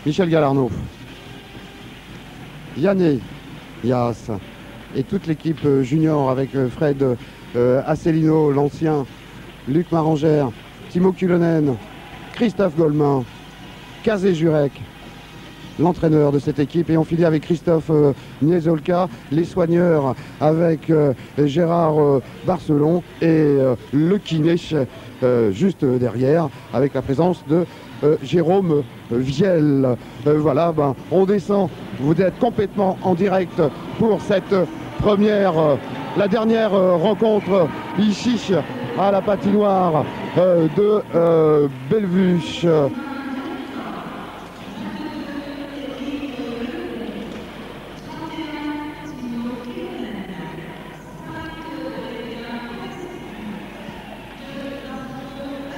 Michel Galarno, Yanné, Yas et toute l'équipe junior avec Fred Asselineau, l'ancien, Luc Marangère, Timo Kulonen, Christophe Goldman, Kazé Jurek, l'entraîneur de cette équipe, et on finit avec Christophe Niezolka, les soigneurs avec Gérard Barcelon et le kiné juste derrière avec la présence de Jérôme Viel. Voilà, on descend, vous êtes complètement en direct pour cette première, la dernière rencontre ici à la patinoire de Bellevue.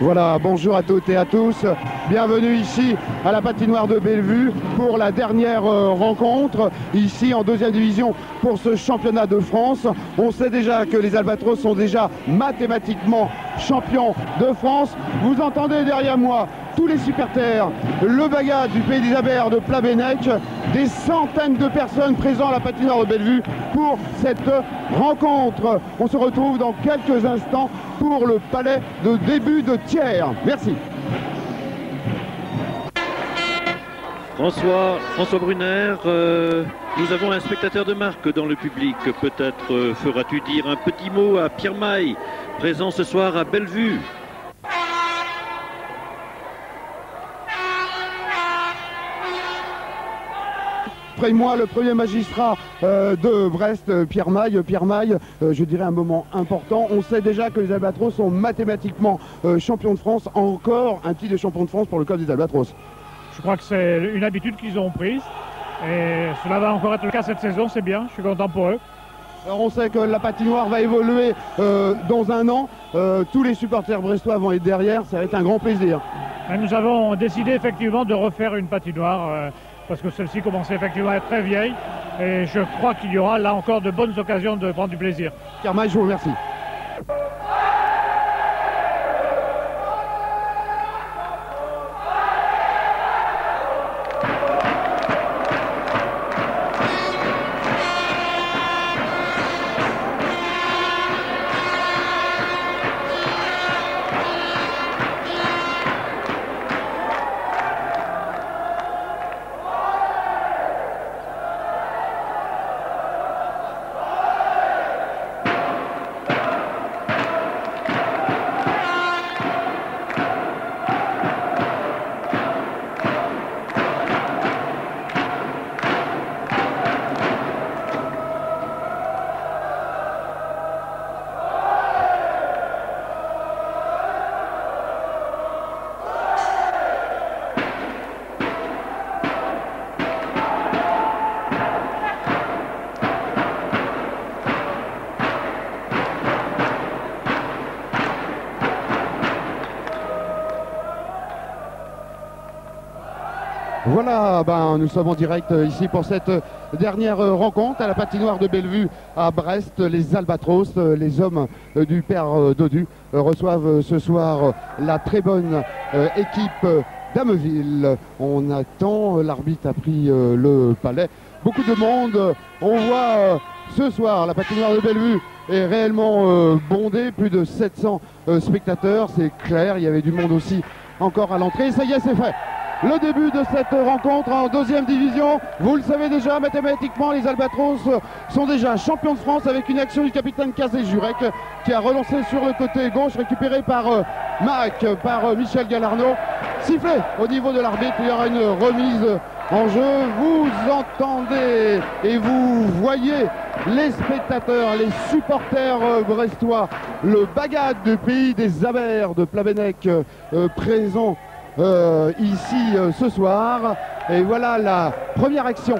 Voilà, bonjour à toutes et à tous, bienvenue ici à la patinoire de Bellevue pour la dernière rencontre, ici en deuxième division pour ce championnat de France. On sait déjà que les Albatros sont déjà mathématiquement champions de France. Vous entendez derrière moi tous les supporters, le bagad du Pays des Abers de Plabennec, des centaines de personnes présentes à la patinoire de Bellevue pour cette rencontre. On se retrouve dans quelques instants pour le palais de début de tiers. Merci. François Brunner, nous avons un spectateur de marque dans le public. Peut-être feras-tu dire un petit mot à Pierre Maille, présent ce soir à Bellevue. Après moi, le premier magistrat de Brest, Pierre Maille. Pierre Maille, je dirais un moment important. On sait déjà que les Albatros sont mathématiquement champions de France. Encore un titre de champion de France pour le club des Albatros. Je crois que c'est une habitude qu'ils ont prise. Et cela va encore être le cas cette saison, c'est bien. Je suis content pour eux. Alors on sait que la patinoire va évoluer dans un an. Tous les supporters brestois vont être derrière. Ça va être un grand plaisir. Et nous avons décidé effectivement de refaire une patinoire. Parce que celle-ci commençait effectivement à être très vieille. Et je crois qu'il y aura là encore de bonnes occasions de prendre du plaisir. Pierre Maille, je vous remercie. Voilà, nous sommes en direct ici pour cette dernière rencontre à la patinoire de Bellevue à Brest. Les Albatros, les hommes du père Dodu reçoivent ce soir la très bonne équipe d'Ameville. On attend, l'arbitre a pris le palais. Beaucoup de monde, on voit ce soir la patinoire de Bellevue est réellement bondée, plus de 700 spectateurs, c'est clair, il y avait du monde aussi encore à l'entrée. Ça y est, c'est fait. Le début de cette rencontre en deuxième division, vous le savez déjà, mathématiquement, les Albatros sont déjà champions de France avec une action du capitaine Kazé Jurek qui a relancé sur le côté gauche, récupéré par Mac, par Michel Galarno. Sifflé au niveau de l'arbitre, il y aura une remise en jeu. Vous entendez et vous voyez les spectateurs, les supporters brestois, le bagad du Pays des Abers de Plabennec présent ici ce soir. Et voilà la première action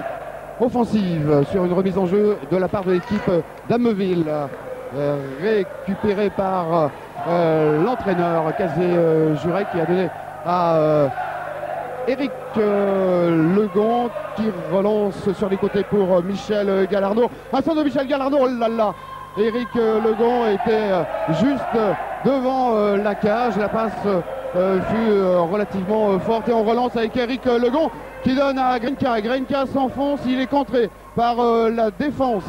offensive sur une remise en jeu de la part de l'équipe d'Ameville, récupérée par l'entraîneur Kazé Jurek, qui a donné à Éric Legon, qui relance sur les côtés pour Michel Galarno. Un centre de Michel Galarno, oh là là, Éric Legon était juste devant la cage, la passe fut relativement forte. Et on relance avec Eric Legon qui donne à Grenka. Grenka s'enfonce, il est contré par la défense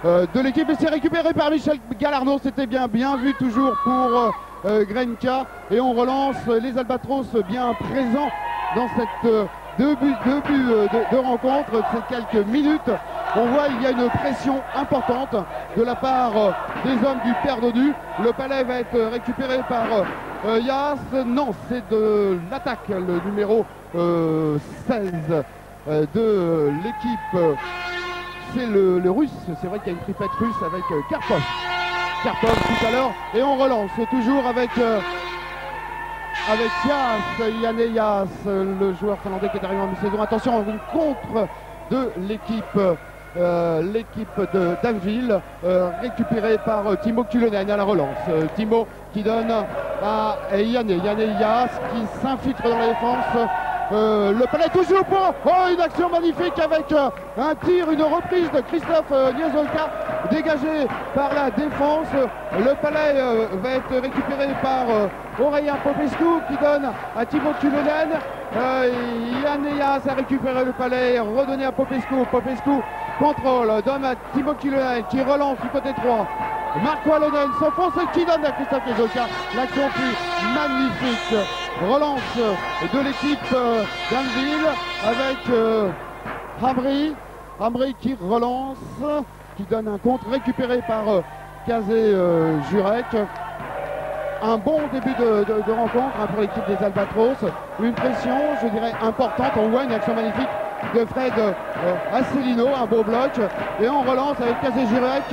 de l'équipe et c'est récupéré par Michel Galarneau. C'était bien vu toujours pour Grenka. Et on relance les Albatros bien présents dans cette deux buts de rencontre. Ces quelques minutes, on voit il y a une pression importante de la part des hommes du Père Dodu. Le palais va être récupéré par Yas. Non, c'est de l'attaque, le numéro 16 de l'équipe. C'est le russe, c'est vrai qu'il y a une tripette russe avec Karpov tout à l'heure. Et on relance toujours avec Yas, Yanné Yas, le joueur finlandais qui est arrivé en mi-saison. Attention, une contre de l'équipe de Danville, récupérée par Timo Kulonen à la relance. Timo qui donne à Yanné Yas qui s'infiltre dans la défense. Le palais toujours pour une action magnifique avec un tir, une reprise de Christophe Niezolka dégagé par la défense. Le palais va être récupéré par Aurélien Popescu qui donne à Timo Kulonen. Yanné Yas a récupéré le palais, redonné à Popescu. Popescu contrôle, donne à Timo Kulonen qui relance du côté droit. Marco Alonen s'enfonce et qui donne à Christophe Niezolka. L'action fut magnifique. Relance de l'équipe d'Anville avec Hamri qui relance, qui donne un contre récupéré par Kazé Jurek. Un bon début de rencontre pour l'équipe des Albatros. Une pression, je dirais, importante. On voit une action magnifique de Fred Asselineau, un beau bloc. Et on relance avec Kazé Jurek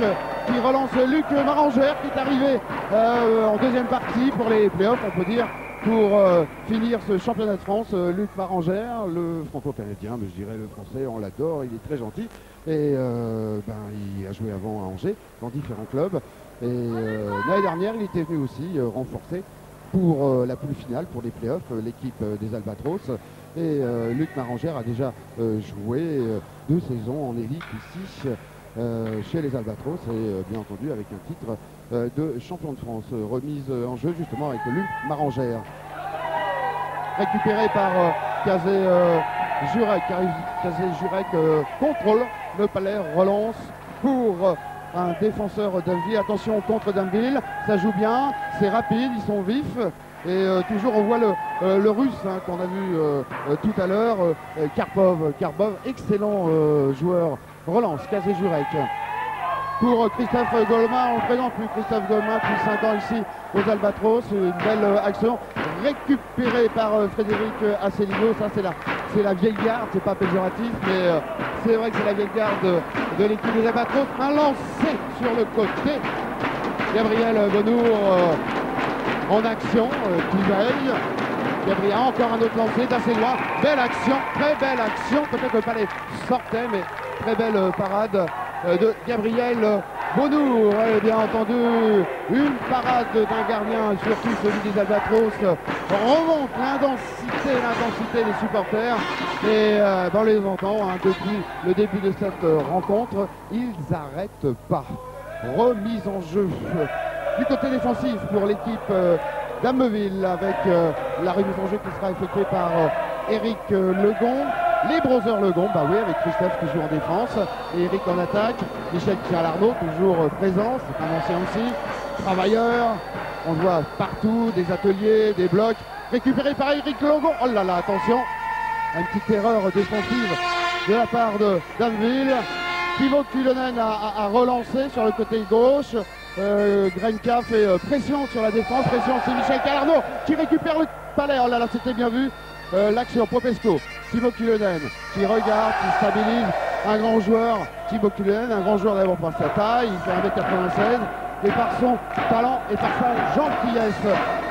qui relance Luc Marangère qui est arrivé en deuxième partie pour les playoffs, on peut dire. Pour finir ce championnat de France, Luc Marangère, le franco-canadien, mais je dirais le français, on l'adore, il est très gentil. Et il a joué avant à Angers, dans différents clubs. Et l'année dernière, il était venu aussi renforcer pour la poule finale, pour les playoffs, l'équipe des Albatros. Et Luc Marangère a déjà joué 2 saisons en élite ici, chez les Albatros, et bien entendu avec un titre de champion de France, remise en jeu justement avec Luc Marangère. Récupéré par Kazé Jurek. Kazé Jurek contrôle le palais, relance pour un défenseur d'Anville. Attention contre d'Anville, ça joue bien, c'est rapide, ils sont vifs. Et toujours on voit le russe qu'on a vu tout à l'heure, Karpov, excellent joueur. Relance, Kazé Jurek. Pour Christophe Golemin, on ne présente plus Christophe Golemin depuis 5 ans ici aux Albatros. Une belle action récupérée par Frédéric Asselineau. Ça c'est la vieille garde, c'est pas péjoratif, mais c'est vrai que c'est la vieille garde de l'équipe des Albatros. Un lancé sur le côté. Gabriel Benour en action, qui veille. Gabriel, encore un autre lancé d'assez loin. Belle action, très belle action. Peut-être que le palais sortait, mais très belle parade de Gabriel Benour. Et bien entendu, une parade d'un gardien, surtout celui des Albatros, remonte l'intensité des supporters. Et on les entend depuis le début de cette rencontre. Ils n'arrêtent pas. Remise en jeu du côté défensif pour l'équipe d'Ameville avec la remise en jeu qui sera effectuée par Eric Legon. Les Brothers Legon, oui, avec Christophe qui joue en défense et Eric en attaque. Michel Galarneau toujours présent, c'est un ancien aussi, travailleur. On le voit partout, des ateliers, des blocs. Récupéré par Eric Legon. Oh là là, attention, une petite erreur défensive de la part de Danville. Timo Kulonen a relancé sur le côté gauche. Grenka fait pression sur la défense, pression, c'est Michel Galarneau qui récupère le palais. Oh là là, c'était bien vu. L'action Popescu, Timo Kulonen qui regarde, qui stabilise, un grand joueur, Timo Kulonen, un grand joueur d'abord par sa taille, il fait 1m96 et par son talent et par sa gentillesse.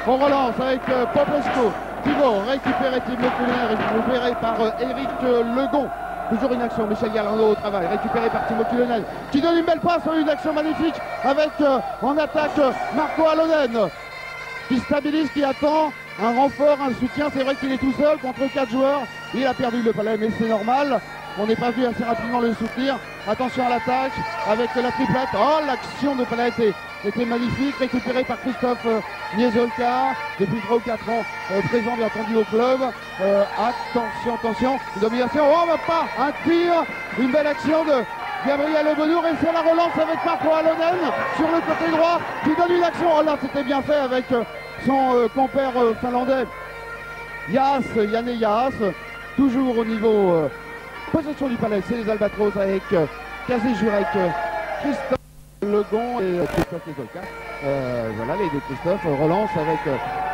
On relance avec Popescu, Timo récupéré, Timo Kulonen récupéré par Eric Legon. Toujours une action, Michel Galarneau au travail, récupéré par Timo Kulonen qui donne une belle passe, une action magnifique avec en attaque Marco Alonen qui stabilise, qui attend un renfort, un soutien. C'est vrai qu'il est tout seul contre 4 joueurs. Il a perdu le palais, mais c'est normal. On n'est pas vu assez rapidement le soutenir. Attention à l'attaque avec la triplette. Oh, l'action de palais a été était magnifique, récupéré par Christophe Niezolka, depuis 3 ou 4 ans présent bien entendu au club. Attention, domination, oh bah pas, un tir, une belle action de Gabriel Benour, et c'est la relance avec Marco Alonen sur le côté droit qui donne une action. Oh là, c'était bien fait avec son compère finlandais Yanne Jaas, toujours au niveau possession du palais. C'est les Albatros avec Kazé Jurek, Christophe Legon et Christophe Niezolka. Voilà, les deux Christophe relance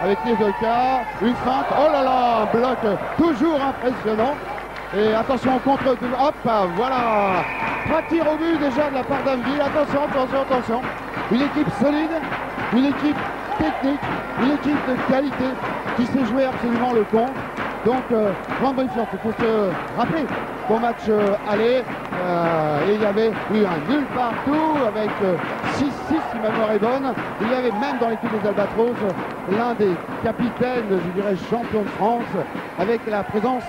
avec Niezolka, une feinte, oh là là, un bloc toujours impressionnant. Et attention au contre, hop, voilà, 3 tirs au but déjà de la part d'Anville. Attention, une équipe solide, une équipe technique, une équipe de qualité qui sait jouer absolument le compte. Donc, Van Briefland, il faut se rappeler qu'au match aller, il y avait eu un nul partout avec 6-6 si ma mémoire est bonne. Il y avait même dans l'équipe des Albatros l'un des capitaines, je dirais champion de France, avec la présence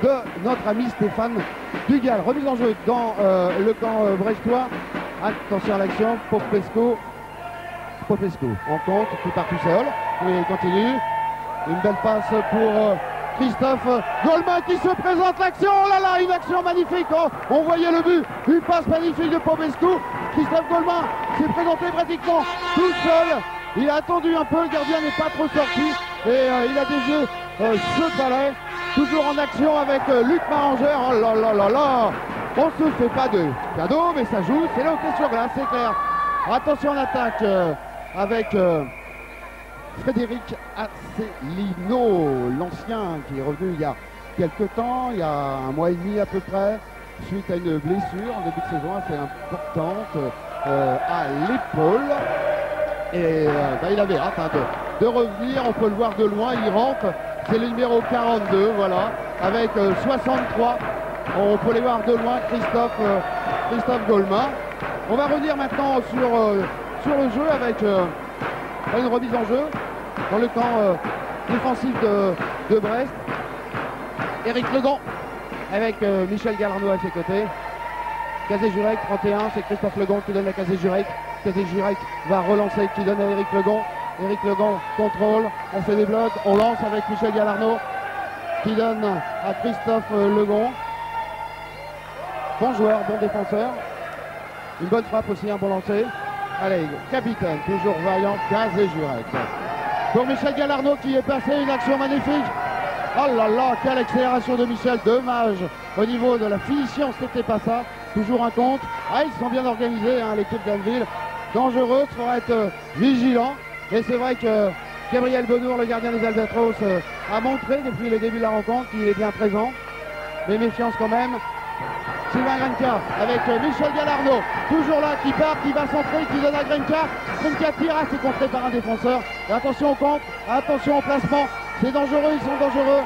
de notre ami Stéphane Dugal. Remise en jeu dans le camp brestois. Attention à l'action, Popescu, on compte, qui part tout seul, et continue. Une belle passe pour Christophe Goldman qui se présente, l'action, oh là là, une action magnifique, oh, on voyait le but, une passe magnifique de Popescu. Christophe Goldman s'est présenté pratiquement tout seul, il a attendu un peu, le gardien n'est pas trop sorti, et il a dévié ce palais, toujours en action avec Luc Maranger. Oh là là là là, on se fait pas de cadeau, mais ça joue, c'est le hockey sur glace, c'est clair. Attention en attaque avec Frédéric Asselineau, l'ancien qui est revenu il y a quelques temps, il y a un mois et demi à peu près, suite à une blessure en début de saison assez importante à l'épaule. Et il avait hâte de revenir, on peut le voir de loin, il rentre, c'est le numéro 42, voilà, avec 63, on peut les voir de loin, Christophe Goldman. On va revenir maintenant sur le jeu avec une remise en jeu dans le camp défensif de Brest. Éric Legon avec Michel Galarno à ses côtés. Kazé Jurek, 31, c'est Christophe Legon qui donne à Kazé Jurek. Kazé Jurek va relancer, qui donne à Éric Legon. Éric Legon contrôle, on fait des blocs, on lance avec Michel Galarno qui donne à Christophe Legon. Bon joueur, bon défenseur. Une bonne frappe aussi, un bon lancer. Allez, capitaine, toujours vaillant, Kazé Jurek. Pour Michel Galarno qui est passé, une action magnifique. Oh là là, quelle accélération de Michel, dommage. Au niveau de la finition, c'était pas ça. Toujours un contre. Ah, ils sont bien organisés, hein, l'équipe d'Anville. Dangereux, il faudra être vigilant. Et c'est vrai que Gabriel Benour, le gardien des Albatros, a montré depuis le début de la rencontre qu'il est bien présent. Mais méfiance quand même. Sylvain Grenka avec Michel Galarno, toujours là, qui part, qui va centrer, qui donne à Grenka. Grenka tire, c'est contré par un défenseur. Et attention au contre, attention au placement. C'est dangereux, ils sont dangereux.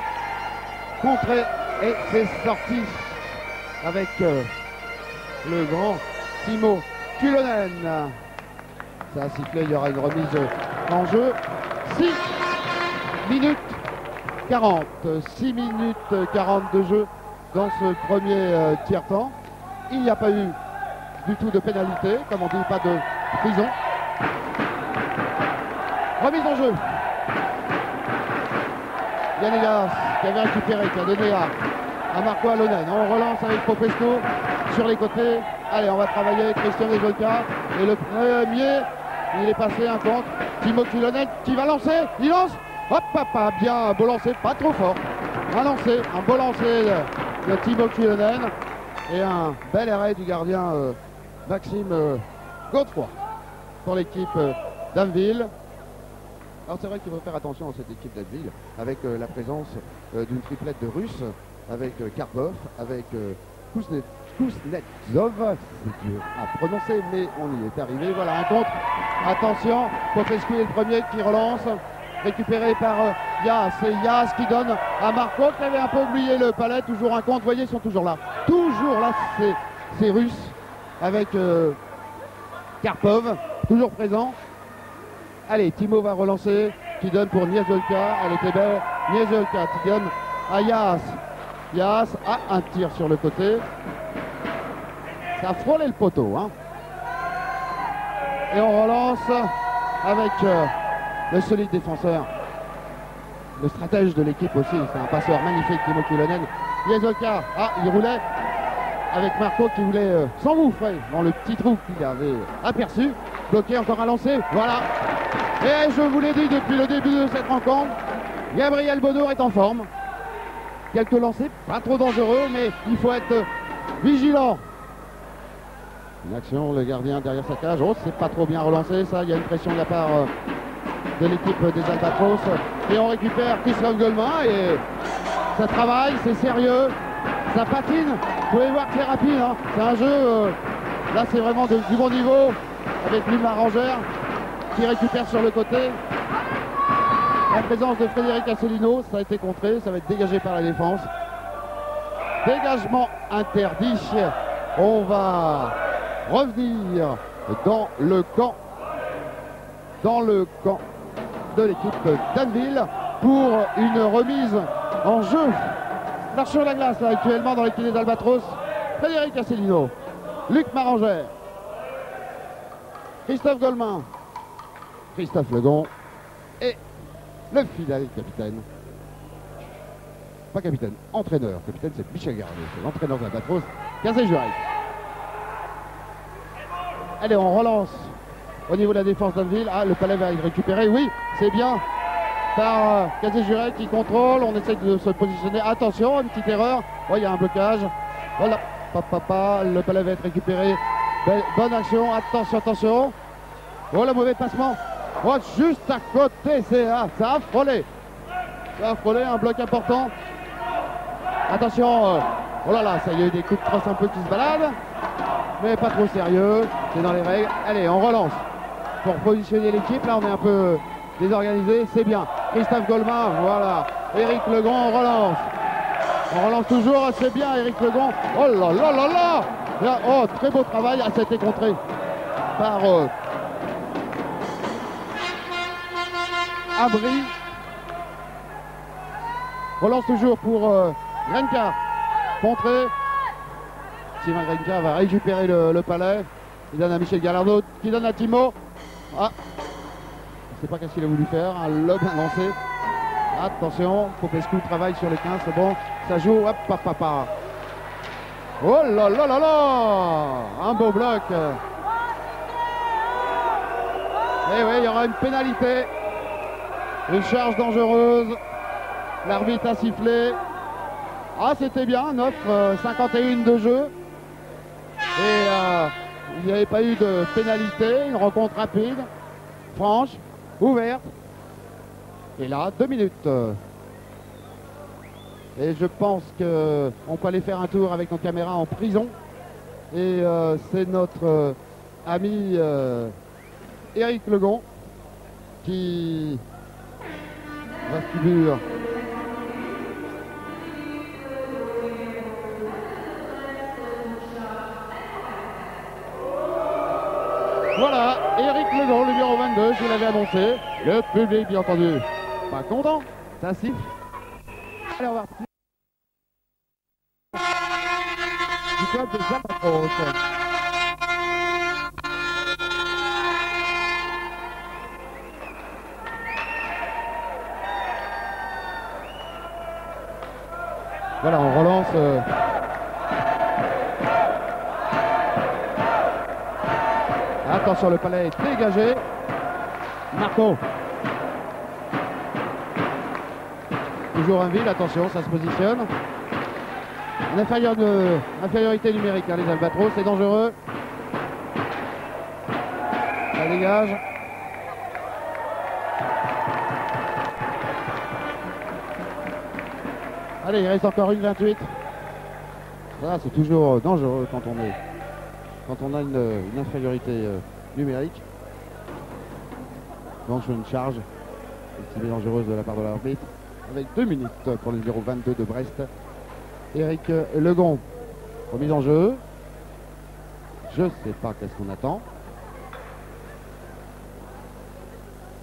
Contré et c'est sorti avec le grand Timo Kulonen. Ça a sifflé, il y aura une remise en jeu. 6 minutes 40. 6 minutes 40 de jeu dans ce premier tiers-temps. Il n'y a pas eu du tout de pénalité, comme on dit, pas de prison. Remise en jeu. Yannigas qui avait récupéré, qui a donné à Marco Alonen. On relance avec Popescu sur les côtés. Allez, on va travailler avec Christian Niezolka. Et le premier, il est passé un contre. Timo Kulonen qui va lancer. Il lance. Hop, papa, bien, un beau lancer, pas trop fort. Un lancer, un beau lancer de Timo Kulonen. Et un bel arrêt du gardien Maxime Godefroy pour l'équipe d'Anville. Alors c'est vrai qu'il faut faire attention à cette équipe d'Anville avec la présence d'une triplette de Russes, avec Karpov, avec Kuznetsov, c'est dur à prononcer, mais on y est arrivé. Voilà un contre. Attention, Popescu est le premier qui relance, récupéré par Yas. C'est Yas qui donne à Marco qui avait un peu oublié le palais. Toujours un contre, vous voyez, ils sont toujours là. Toujours là, c'est Russe avec Karpov, toujours présent. Allez, Timo va relancer, qui donne pour Niezolka. Elle était belle. Niezolka qui donne à Yas. Yas a un tir sur le côté. Ça a frôlé le poteau. Hein. Et on relance avec le solide défenseur. Le stratège de l'équipe aussi, c'est un passeur magnifique, Timo Kyllönen. Iesoka, il roulait avec Marco qui voulait s'engouffrer dans le petit trou qu'il avait aperçu. Bloqué, encore un lancer, voilà. Et je vous l'ai dit depuis le début de cette rencontre, Gabriel Bonour est en forme. Quelques lancers, pas trop dangereux, mais il faut être vigilant. Une action, le gardien derrière sa cage. Oh, c'est pas trop bien relancé, ça. Il y a une pression de la part de l'équipe des Albatros. Et on récupère Christophe Golemin et ça travaille, c'est sérieux, ça patine. Vous pouvez voir que c'est rapide, hein. C'est un jeu, là c'est vraiment du bon niveau, avec Louis Marangère qui récupère sur le côté. La présence de Frédéric Asselineau, ça a été contré, ça va être dégagé par la défense. Dégagement interdit. On va revenir dans le camp de l'équipe d'Anneville pour une remise en jeu. Marche sur la glace là actuellement dans l'équipe des Albatros. Frédéric Asselineau, Luc Marangère, Christophe Golemin, Christophe Legon et le fidèle capitaine. Pas capitaine, entraîneur. Capitaine c'est Michel Garnier, c'est l'entraîneur de l'Albatros, Kazé Jurek. Allez, on relance au niveau de la défense d'Anneville. Le palais va être récupéré, oui, c'est bien. Par Kazé Jurek qui contrôle, on essaie de se positionner. Attention, une petite erreur. Il y a un blocage. Voilà, le palais va être récupéré. Bonne action, attention. Oh, le mauvais passement. Oh, juste à côté, ça a frôlé. Ça a frôlé, un bloc important. Attention, oh là là, ça y a eu des coups de crosse un peu qui se baladent. Mais pas trop sérieux, c'est dans les règles. Allez, on relance. Pour positionner l'équipe, là on est un peu désorganisé, c'est bien. Christophe Golemin, voilà. Éric Legon, on relance. On relance toujours, c'est bien Éric Legon. Oh là là là là. Oh, très beau travail, ça a été contré par Abri. Relance toujours pour Grenka. Contré. Sylvain Grenka va récupérer le palais. Il donne à Michel Gallardo, qui donne à Timo. Je ne sais pas qu'est-ce qu'il a voulu faire. Un lob lancé. Attention, Popescu travaille sur les 15, c'est bon. Ça joue, Oh là là là là. Un beau bloc. Et oui, il y aura une pénalité. Une charge dangereuse. L'arbitre a sifflé. C'était bien, 9-51 de jeu. Et il n'y avait pas eu de pénalité. Une rencontre rapide, franche, ouverte. Et là, 2 minutes. Et je pense qu'on peut aller faire un tour avec nos caméras en prison. Et c'est notre ami Éric Legon qui va figure. Voilà, Éric Legon, le numéro 22, je vous l'avais annoncé. Le public, bien entendu, pas content, ça siffle. Allez, on va repartir. Du club de Albatros. Voilà, on relance. Attention, le palais est dégagé. Marco. Toujours Anneville, attention, ça se positionne. Une infériorité numérique, les Albatros, c'est dangereux. Ça dégage. Allez, il reste encore une 28. Ça, c'est toujours dangereux quand on a une infériorité numérique. Donc une charge estimée dangereuse de la part de l'arbitre. Avec 2 minutes pour le numéro 22 de Brest. Éric Legon, remise en jeu. Je ne sais pas qu'est-ce qu'on attend.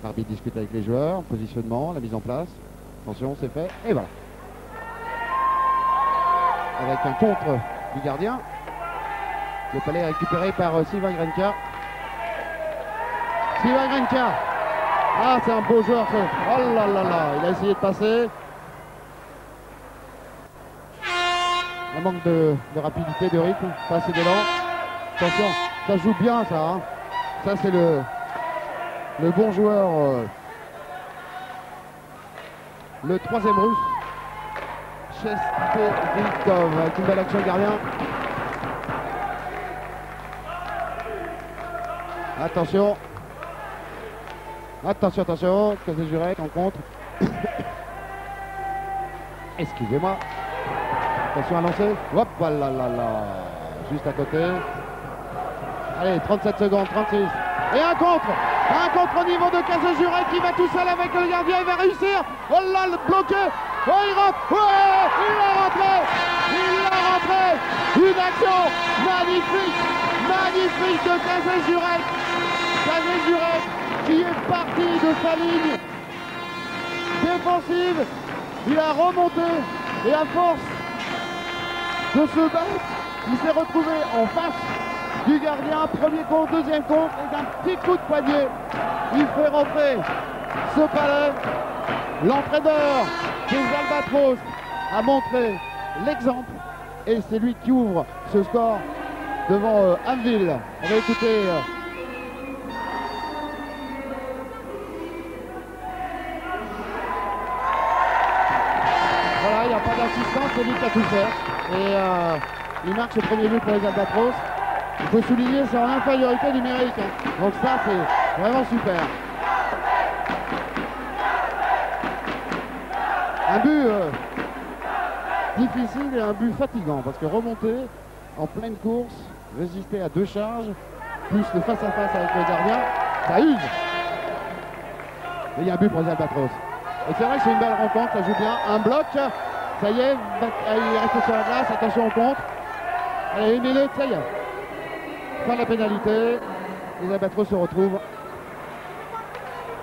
L'arbitre discute avec les joueurs, positionnement, la mise en place. Attention, c'est fait, et voilà. Avec un contre du gardien. Le palais est récupéré par Sylvain Grenka. Sivagrenka. Ah, c'est un beau joueur ce. Oh là là là, il a essayé de passer. Un manque de rapidité, de rythme, pas assez d'élan. Attention, ça joue bien ça. Hein. Ça c'est le bon joueur. Le troisième russe. Chestevikov avec une belle action gardien. Attention. Attention, attention. Kazejurek en contre. Excusez-moi. Attention à lancer. Hop là là là. Juste à côté. Allez, 37 secondes, 36. Et un contre. Un contre au niveau de Kazejurek qui va tout seul avec le gardien. Il va réussir. Oh là, bloqué. Oh, il rentre. Ouais, il l'a rentré. Il l'a rentré. Une action magnifique. Magnifique de Kazejurek. Kazejurek qui est parti de sa ligne défensive. Il a remonté. Et à force de se battre, il s'est retrouvé en face du gardien, premier contre, deuxième contre, et d'un petit coup de poignet, il fait rentrer ce palais. L'entraîneur des Albatros a montré l'exemple, et c'est lui qui ouvre ce score devant Anvil. On va écouter voilà, il n'y a pas d'assistance, c'est lui qui a tout fait. Et il marque ce premier but pour les Albatros. Il faut souligner, c'est en infériorité numérique. Hein. Donc ça, c'est vraiment super. Un but difficile et un but fatigant. Parce que remonter en pleine course, résister à deux charges, plus le face-à-face avec le gardien, ça use. Et il y a un but pour les Albatros. Et c'est vrai que c'est une belle rencontre, ça joue bien. Un bloc, ça y est, il reste sur la glace, attention au contre. Allez, une minute, ça y est. Fin de la pénalité. Les Albatros se retrouvent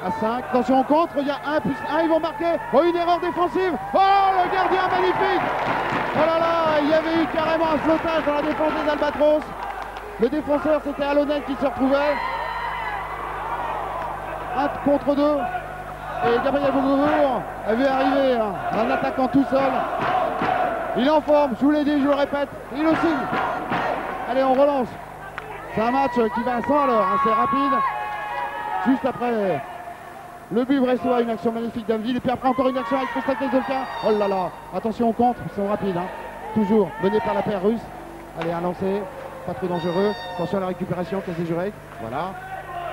à 5. Attention au contre, il y a 1+1, ils vont marquer. Oh, une erreur défensive. Oh, le gardien magnifique. Oh là là, il y avait eu carrément un flottage dans la défense des Albatros. Le défenseur, c'était Alonel qui se retrouvait. 1 contre 2. Et Gabriel Bogovour a vu arriver un attaquant tout seul. Il est en forme, je vous l'ai dit, je le répète. Il aussi. Allez, on relance. C'est un match qui va à 100 à l'heure, hein, c'est rapide. Juste après le but brestois, une action magnifique d'Anvil. Et puis après encore une action avec Kostak Zolka. Oh là là, attention au contre, ils sont rapides. Hein. Toujours mené par la paire russe. Allez, un lancer, pas trop dangereux. Attention à la récupération, Kazejurek. Voilà.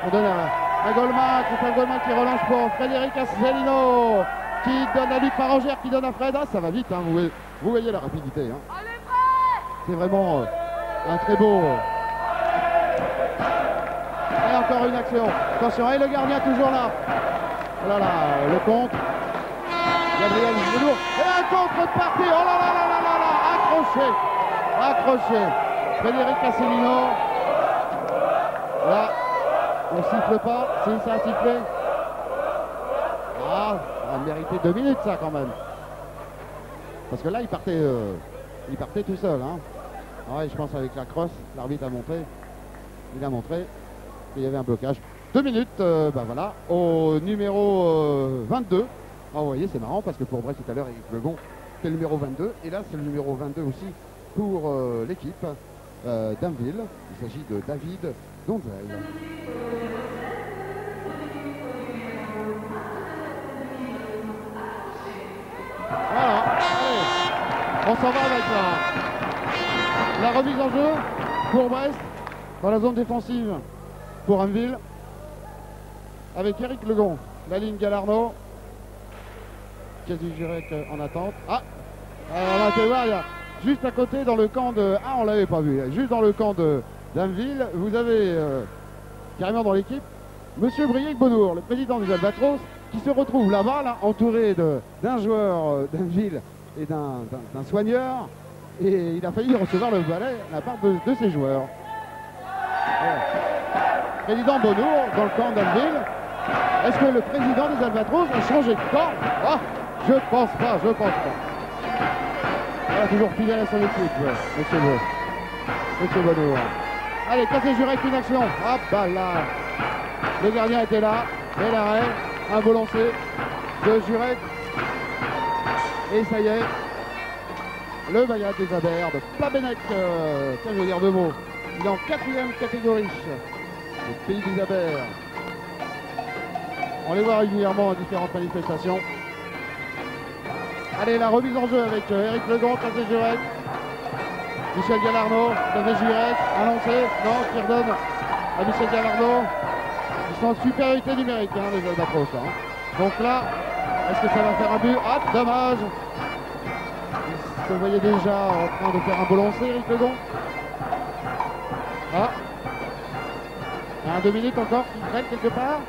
On donne un Goldman, c'est un Goldman qui relance pour Frédéric Asselineau, qui donne à Luc Farangère, qui donne à Fred. Ah, ça va vite, hein, vous voyez la rapidité. Hein. C'est vraiment un très beau... Et encore une action. Attention, et le gardien toujours là. Oh là là, le contre. Gabriel Velour. Et un contre parti. Oh là là là là là là. Accroché. Accroché. Frédéric Asselineau. Là, on siffle pas. Si, ça a sifflé. Ah, ça a mérité 2 minutes ça quand même. Parce que là, il partait tout seul. Hein. Ouais, je pense avec la crosse, l'arbitre a montré. Il a montré qu'il y avait un blocage. 2 minutes, bah voilà, au numéro 22. Ah, vous voyez, c'est marrant parce que pour Brest tout à l'heure, Eric Legon, c'est le numéro 22. Et là, c'est le numéro 22 aussi pour l'équipe d'Anvil. Il s'agit de David Donzel. Voilà, allez, on s'en va avec la remise en jeu pour Brest dans la zone défensive pour Anvil avec Eric Legon, la ligne Galarno, Kazejurek en attente. Ah, on a fait voir, il y a juste à côté dans le camp de... Ah, on l'avait pas vu, juste dans le camp d'Anvil, vous avez carrément dans l'équipe Monsieur Briec Bonour, le président des Albatros, qui se retrouve là-bas, là, entouré d'un joueur d'Anvil et d'un soigneur. Et il a failli recevoir le balai à la part de ses joueurs. Ouais. Président Bonour dans le camp d'Anvil. Est-ce que le président des Albatros a changé de camp? Ah, je pense pas, je pense pas. Voilà, toujours fidèle à son équipe, Monsieur Bonour. Allez, Kazejurek, une action. Hop, bah là. Le gardien était là. Et l'arrêt. Un beau lancer de Jurek. Et ça y est. Le Bayat des Abers de Plabennec. Tiens, je veux dire deux mots. Il est en 4e catégorie. Le pays des Abers. On les voit régulièrement à différentes manifestations. Allez, la remise en jeu avec Eric Legrand, Casé Jurek. Michel Gallardo, Casé Jurek. Un lancé. Non, qui redonne à Michel Gallardo. Ils sont en supériorité numérique, hein, les Albatros. Hein. Donc là, est-ce que ça va faire un but? Ah, dommage. Il se voyait déjà en train de faire un beau lancer, Eric Legrand. Ah. Il y a un 2 minutes encore qui traîne quelque part.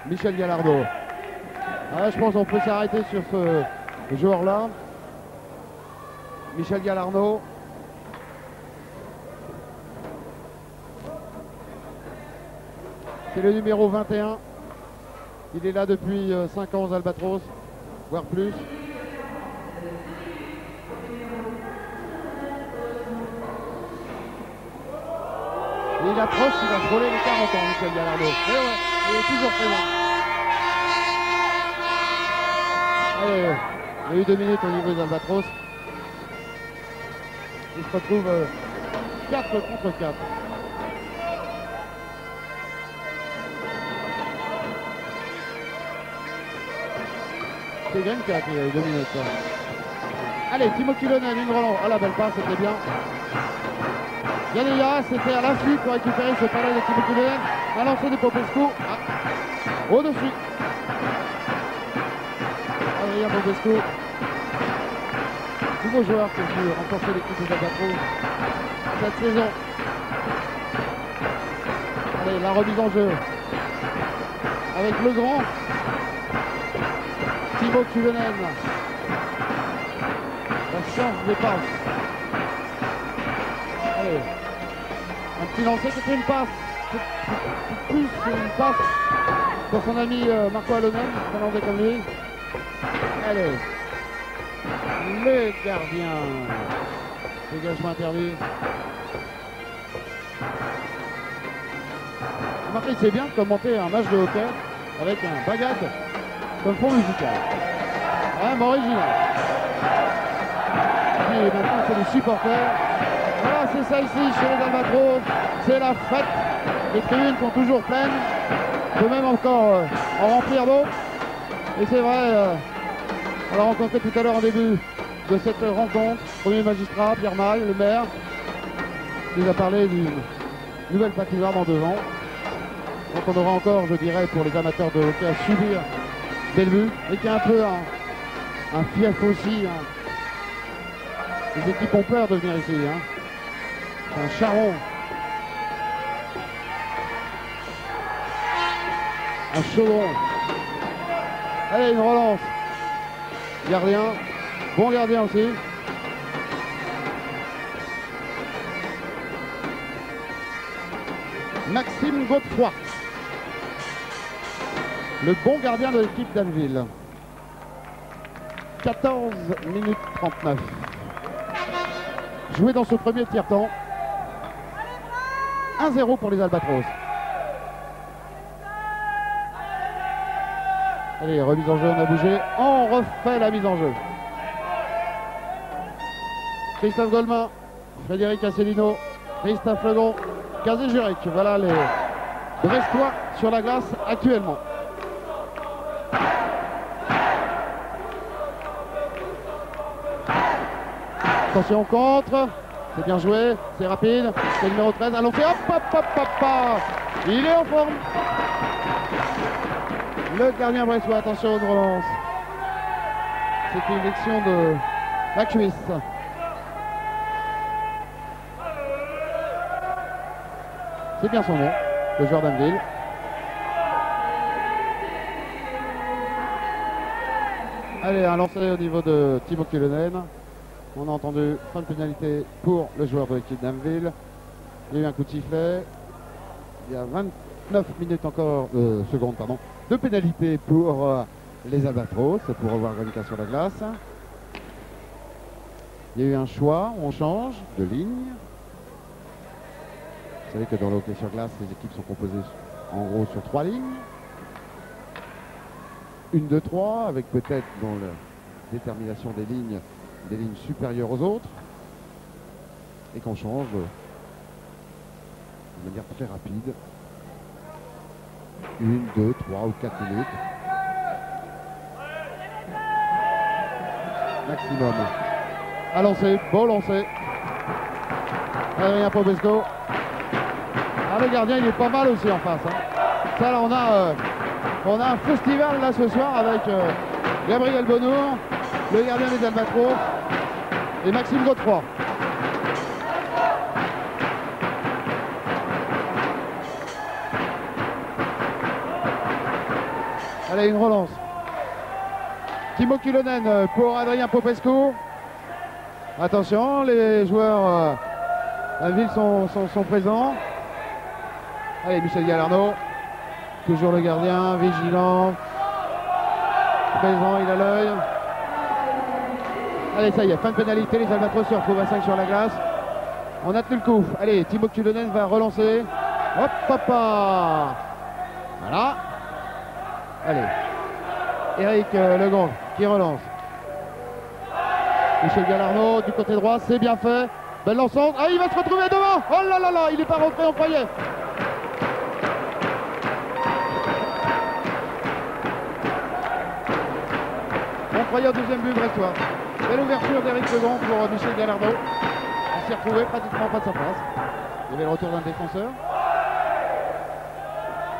Michel Gallardo. Ah, je pense qu'on peut s'arrêter sur ce joueur-là. Michel Gallardo. C'est le numéro 21. Il est là depuis 5 ans aux Albatros, voire plus. Et il approche, il va frôler les 40 ans, Michel Gallardo. Et ouais, il est toujours présent. Allez, il y a eu 2 minutes au niveau des Albatros. Il se retrouve 4 contre 4. C'est Grenka qui a eu 2 minutes. Allez, Timo Kyllönen, une relance. Ah, la belle passe, c'était bien. Yann Yara, c'était à l'affût pour récupérer ce palais de Timo Kyllönen. Un lancer de Popescu. Ah, au-dessus. Adrien Popescu. Nouveau joueur qui a pu renforcer l'équipe des Albatros cette saison. Allez, la remise en jeu. Avec Legrand. Timo Kyllönen. La chance de passe. Allez. Un petit lancer, c'était une passe. C'est plus une passe pour son ami Marco Alonen, finlandais comme lui. Allez. Le gardien. Dégagement interdit. Remarquez, c'est bien de commenter un match de hockey avec un bagad comme fond musical. Vraiment original. Et puis maintenant, c'est les supporters. Voilà, c'est ça ici chez les Albatros. C'est la fête. Les tribunes sont toujours pleines. On peut même encore en remplir d'autres. Et c'est vrai, on l'a rencontré tout à l'heure en début de cette rencontre. Premier magistrat, Pierre Maille, le maire, qui nous a parlé d'une nouvelle patinoire dans 2 ans. Donc on aura encore, je dirais, pour les amateurs de hockey à subir Bellevue, et qui est un peu un fief aussi. Hein. Les équipes ont peur de venir ici. Hein. C'est un charron. Un chaudron. Allez, une relance. Gardien. Bon gardien aussi. Maxime Godefroy. Le bon gardien de l'équipe d'Anneville. 14 minutes 39. Joué dans ce premier tiers-temps. 1-0 pour les Albatros. Allez, remise en jeu, on a bougé. On refait la mise en jeu. Christophe Goldman, Frédéric Asselineau, Christophe Legrand, Casé Jurek. Voilà les Brestois sur la glace actuellement. Attention au contre, c'est bien joué, c'est rapide, c'est le numéro 13, allons faire hop hop hop hop hop. Il est en forme. Le gardien brestois, attention aux relances. C'est une élection de la cuisse. C'est bien son nom, le joueur d'Anneville. Allez, un lancer au niveau de Timo Kyllönen. On a entendu fin de pénalité pour le joueur de l'équipe d'Anneville. Il y a eu un coup de sifflet. Il y a 29 minutes encore, secondes, pardon, de pénalité pour les Albatros pour revoir Granica sur la glace. Il y a eu un choix, on change de ligne. Vous savez que dans le hockey sur glace, les équipes sont composées en gros sur 3 lignes. 1, 2, 3, avec peut-être dans la détermination des lignes supérieures aux autres. Et qu'on change de manière très rapide. 1, 2, 3 ou 4 minutes. Maximum. À lancer, beau lancer. Adrien Popescu. Ah, le gardien il est pas mal aussi en face. Hein. Ça là on a un festival là ce soir avec Gabriel Bonnour, le gardien des Albatros et Maxime Godefroy. Allez, une relance. Timo Kyllönen pour Adrien Popescu. Attention, les joueurs d'Anvil sont présents. Allez, Michel Galarno. Toujours le gardien, vigilant. Présent, il a l'œil. Allez, ça y est, fin de pénalité. Les Albatros se retrouvent à 5 sur la glace. On a tenu le coup. Allez, Timo Kyllönen va relancer. Hop, papa. Voilà. Allez. Eric Legrand qui relance. Michel Galarno du côté droit, c'est bien fait. Belle lançante. Ah, il va se retrouver devant. Oh là là là, il n'est pas rentré, on croyait. On croyait au deuxième but brestois. Belle ouverture d'Eric Legrand pour Michel Galarno. Il s'est retrouvé pratiquement pas de sa place. Il y avait le retour d'un défenseur.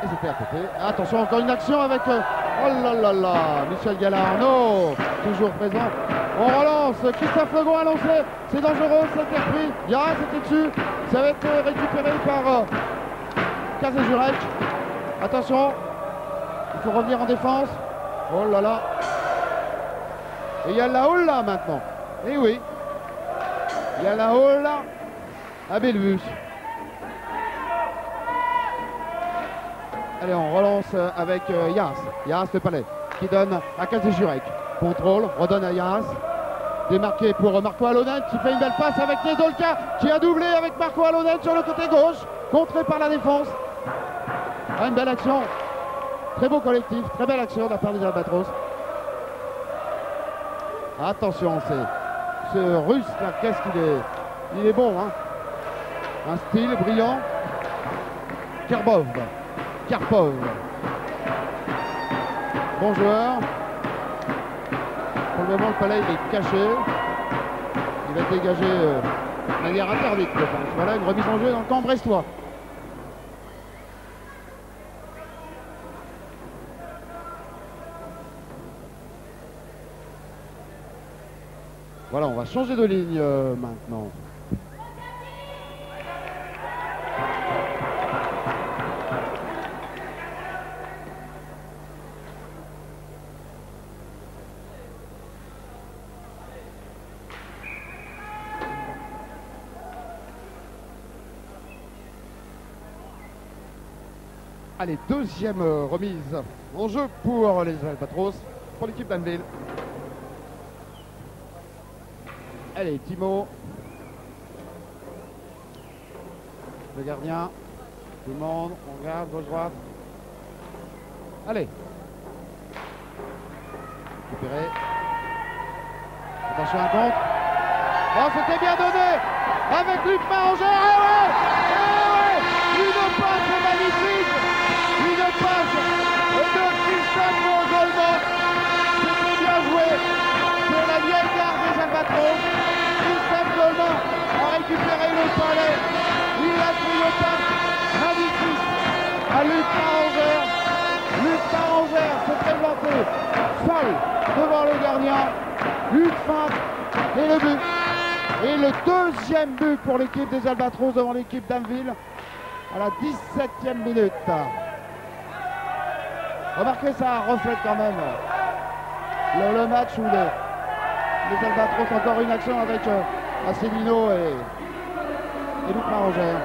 Et c'était à côté. Attention, encore une action avec... oh là là là, Michel Galarno, toujours présent. On relance, Christophe Legrand a lancé. C'est dangereux, c'était repris. Yara, c'était dessus. Ça va être récupéré par Kazejurek. Attention, il faut revenir en défense. Oh là là. Et il y a la Holla maintenant. Et oui, il y a la Holla à Bellevue. Allez, on relance avec Yaras le palais qui donne à Kazejurek. Contrôle, redonne à Yaras. Démarqué pour Marco Alonen qui fait une belle passe avec Nezolka qui a doublé avec Marco Alonen sur le côté gauche. Contré par la défense. Ah, une belle action. Très beau collectif, très belle action de la part des Albatros. Attention, ce russe là, qu'est-ce qu'il est. Il est bon, hein. Un style brillant. Karpov. Bon joueur. Pour le moment, le palais il est caché. Il va être dégagé de manière interdite, je pense. Voilà une remise en jeu dans le camp brestois. Voilà, on va changer de ligne maintenant. Allez, deuxième remise en jeu pour les Albatros, pour l'équipe d'Anvil. Allez, Timo. Le gardien. Tout le monde, on regarde, gauche-droite. Allez. Récupéré. Attention à un contre. Oh, c'était bien donné avec Luc Marangère. Eh ouais, une passe magnifique. Une passe de Christophe Goldman. C'était bien joué. C'est la vieille garde des Albatros. Christophe Goldman a récupéré le palais. Il a pris le passe magnifique à Luc Marangère. Luc Marangère s'est présenté seul devant le gardien. Luc feinte et le but. Et le deuxième but pour l'équipe des Albatros devant l'équipe d'Anvil à la 17e minute. Remarquez, ça reflète quand même le match où les Albatros, encore une action avec Asselineau et Luc Marangère.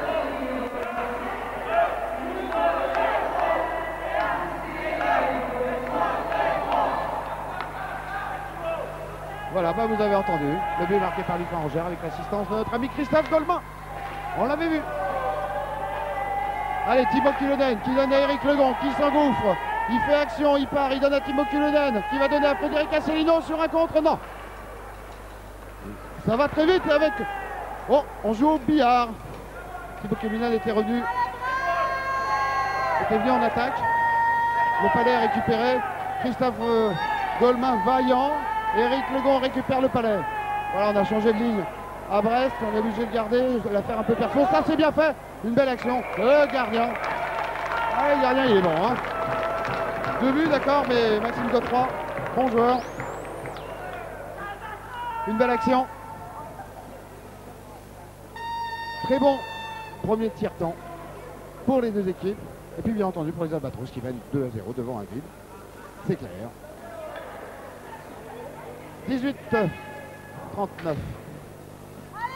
vous avez entendu. Le but marqué par Luc Angère avec l'assistance de notre ami Christophe Goldman. On l'avait vu. Allez, Thibaut Culonen qui donne à Eric Legon qui s'engouffre. Il fait action, il part, il donne à Thibaut Culonen qui va donner à Frédéric Asselineau sur un contre. Non. Ça va très vite avec... Oh, on joue au billard. Thibaut Culonen était revenu. Était venu en attaque. Le palais est récupéré. Christophe Goldman vaillant. Eric Legon récupère le palais. Voilà, on a changé de ligne à Brest. On est obligé de garder, de la faire un peu perso. Ça, c'est bien fait. Une belle action. Le gardien. Ah, le gardien, il est bon. Hein. 2 buts, d'accord, mais Maxime Godefroy, bon joueur. Une belle action. Très bon premier tiers-temps pour les deux équipes. Et puis, bien entendu, pour les Albatros qui mènent 2-0 devant un vide. C'est clair. 18-39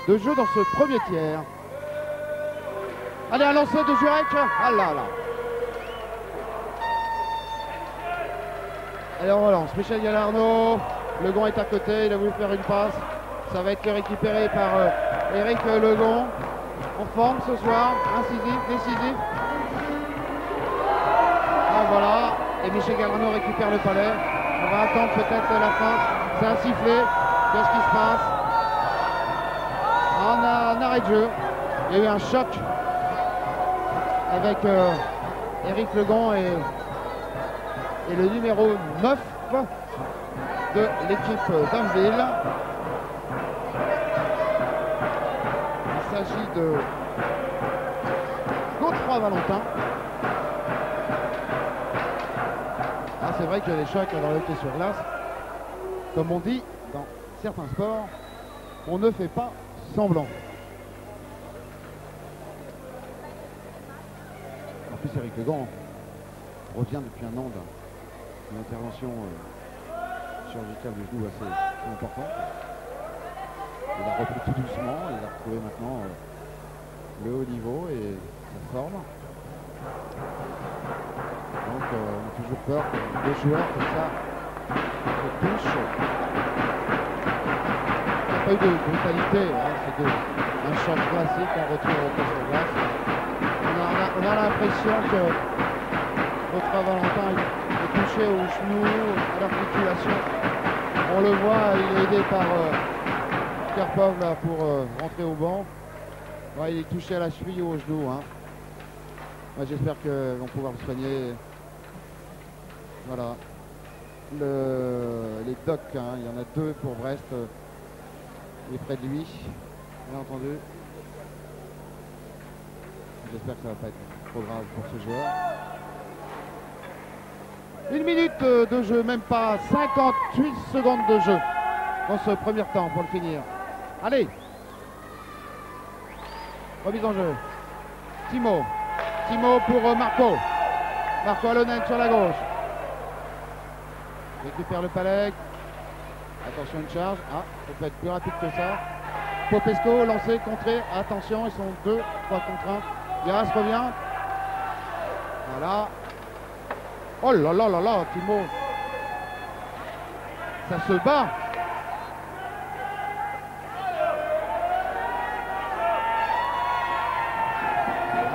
de jeu dans ce premier tiers. Allez, un lancer de Jurek. Ah là là. Allez, on relance. Michel Gallardo. Legon est à côté. Il a voulu faire une passe. Ça va être récupéré par Eric Legon. En forme ce soir. Incisif, décisif. Ah, voilà. Et Michel Gallardo récupère le palais. On va attendre peut-être la fin. C'est un sifflet. Qu'est-ce qui se passe? Un arrêt de jeu. Il y a eu un choc avec Eric Legon et le numéro 9 de l'équipe d'Anville. Il s'agit de Godefroy Valentin. Ah, c'est vrai que les chocs dans le hockey sur glace, comme on dit dans certains sports, on ne fait pas semblant. En plus, Eric Legon revient depuis un an d'une intervention chirurgicale du genou assez importante. Il a repris tout doucement, il a retrouvé maintenant le haut niveau et sa forme. Donc on a toujours peur que deux joueurs comme ça se touchent. Il n'y a pas eu de brutalité, hein, c'est un choc classique, un retour au sur glace. On a l'impression que Godefroy Valentin est touché au genou, à l'articulation. On le voit, il est aidé par Karpov là, pour rentrer au banc. Ouais, il est touché à la cheville ou au genou. Hein. Ouais, j'espère qu'ils vont pouvoir le soigner. Voilà. Les docs, hein, il y en a 2 pour Brest. Il est près de lui, bien entendu. J'espère que ça va pas être trop grave pour ce joueur. 1 minute de jeu, même pas 58 secondes de jeu dans ce premier temps pour le finir. Allez, remise en jeu. Timo pour Marco. Marco Alonen sur la gauche. Récupère le palais. Attention, une charge. Ah, ça peut être plus rapide que ça. Popesco, lancé, contré. Attention, ils sont 2, 3 contre 1. Yaras revient. Voilà. Oh là là là là, Timo. Ça se bat.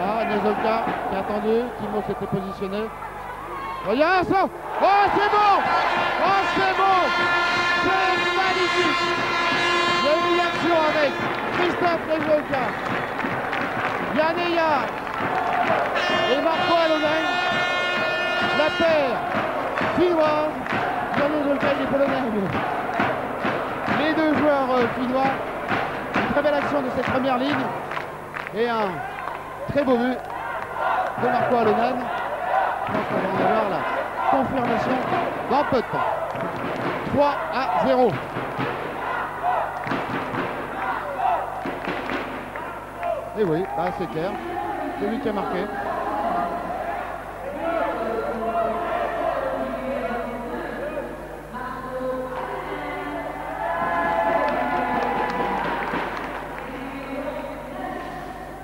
Ah, Nezolka qui a attendu. Timo s'était positionné. Regarde ça. Oh, c'est bon. Oh, c'est bon. C'est magnifique. Il y a eu une action avec Christophe Nezolka, Yaneya et Marco Alonen. La paire finnoise. Nezolka, il est polonais. Les 2 joueurs finnois. Une très belle action de cette première ligne. Et un très beau but de Marco Alonen. Je pense qu'on va avoir la confirmation dans peu de temps. 3-0. Et oui, bah c'est clair. C'est lui qui a marqué.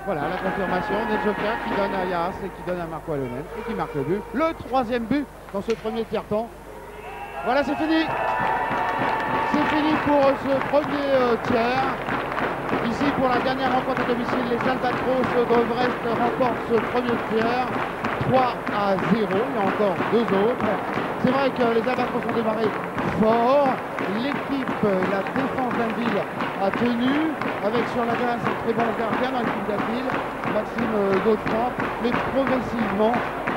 Voilà la confirmation des jokers qui donne à Yaras et qui donne à Marco Alonen et qui marque le but. Le 3e but dans ce premier tiers-temps. Voilà, c'est fini. C'est fini pour ce premier tiers. Ici, pour la dernière rencontre à domicile, les Albatros de Brest remportent ce premier tiers 3-0. Il y a encore deux autres. C'est vrai que les Albatros ont démarré fort. L'équipe, la défense d'Anville a tenu avec sur la glace un très bon gardien dans l'équipe d'Anville, Maxime Godefroy, mais progressivement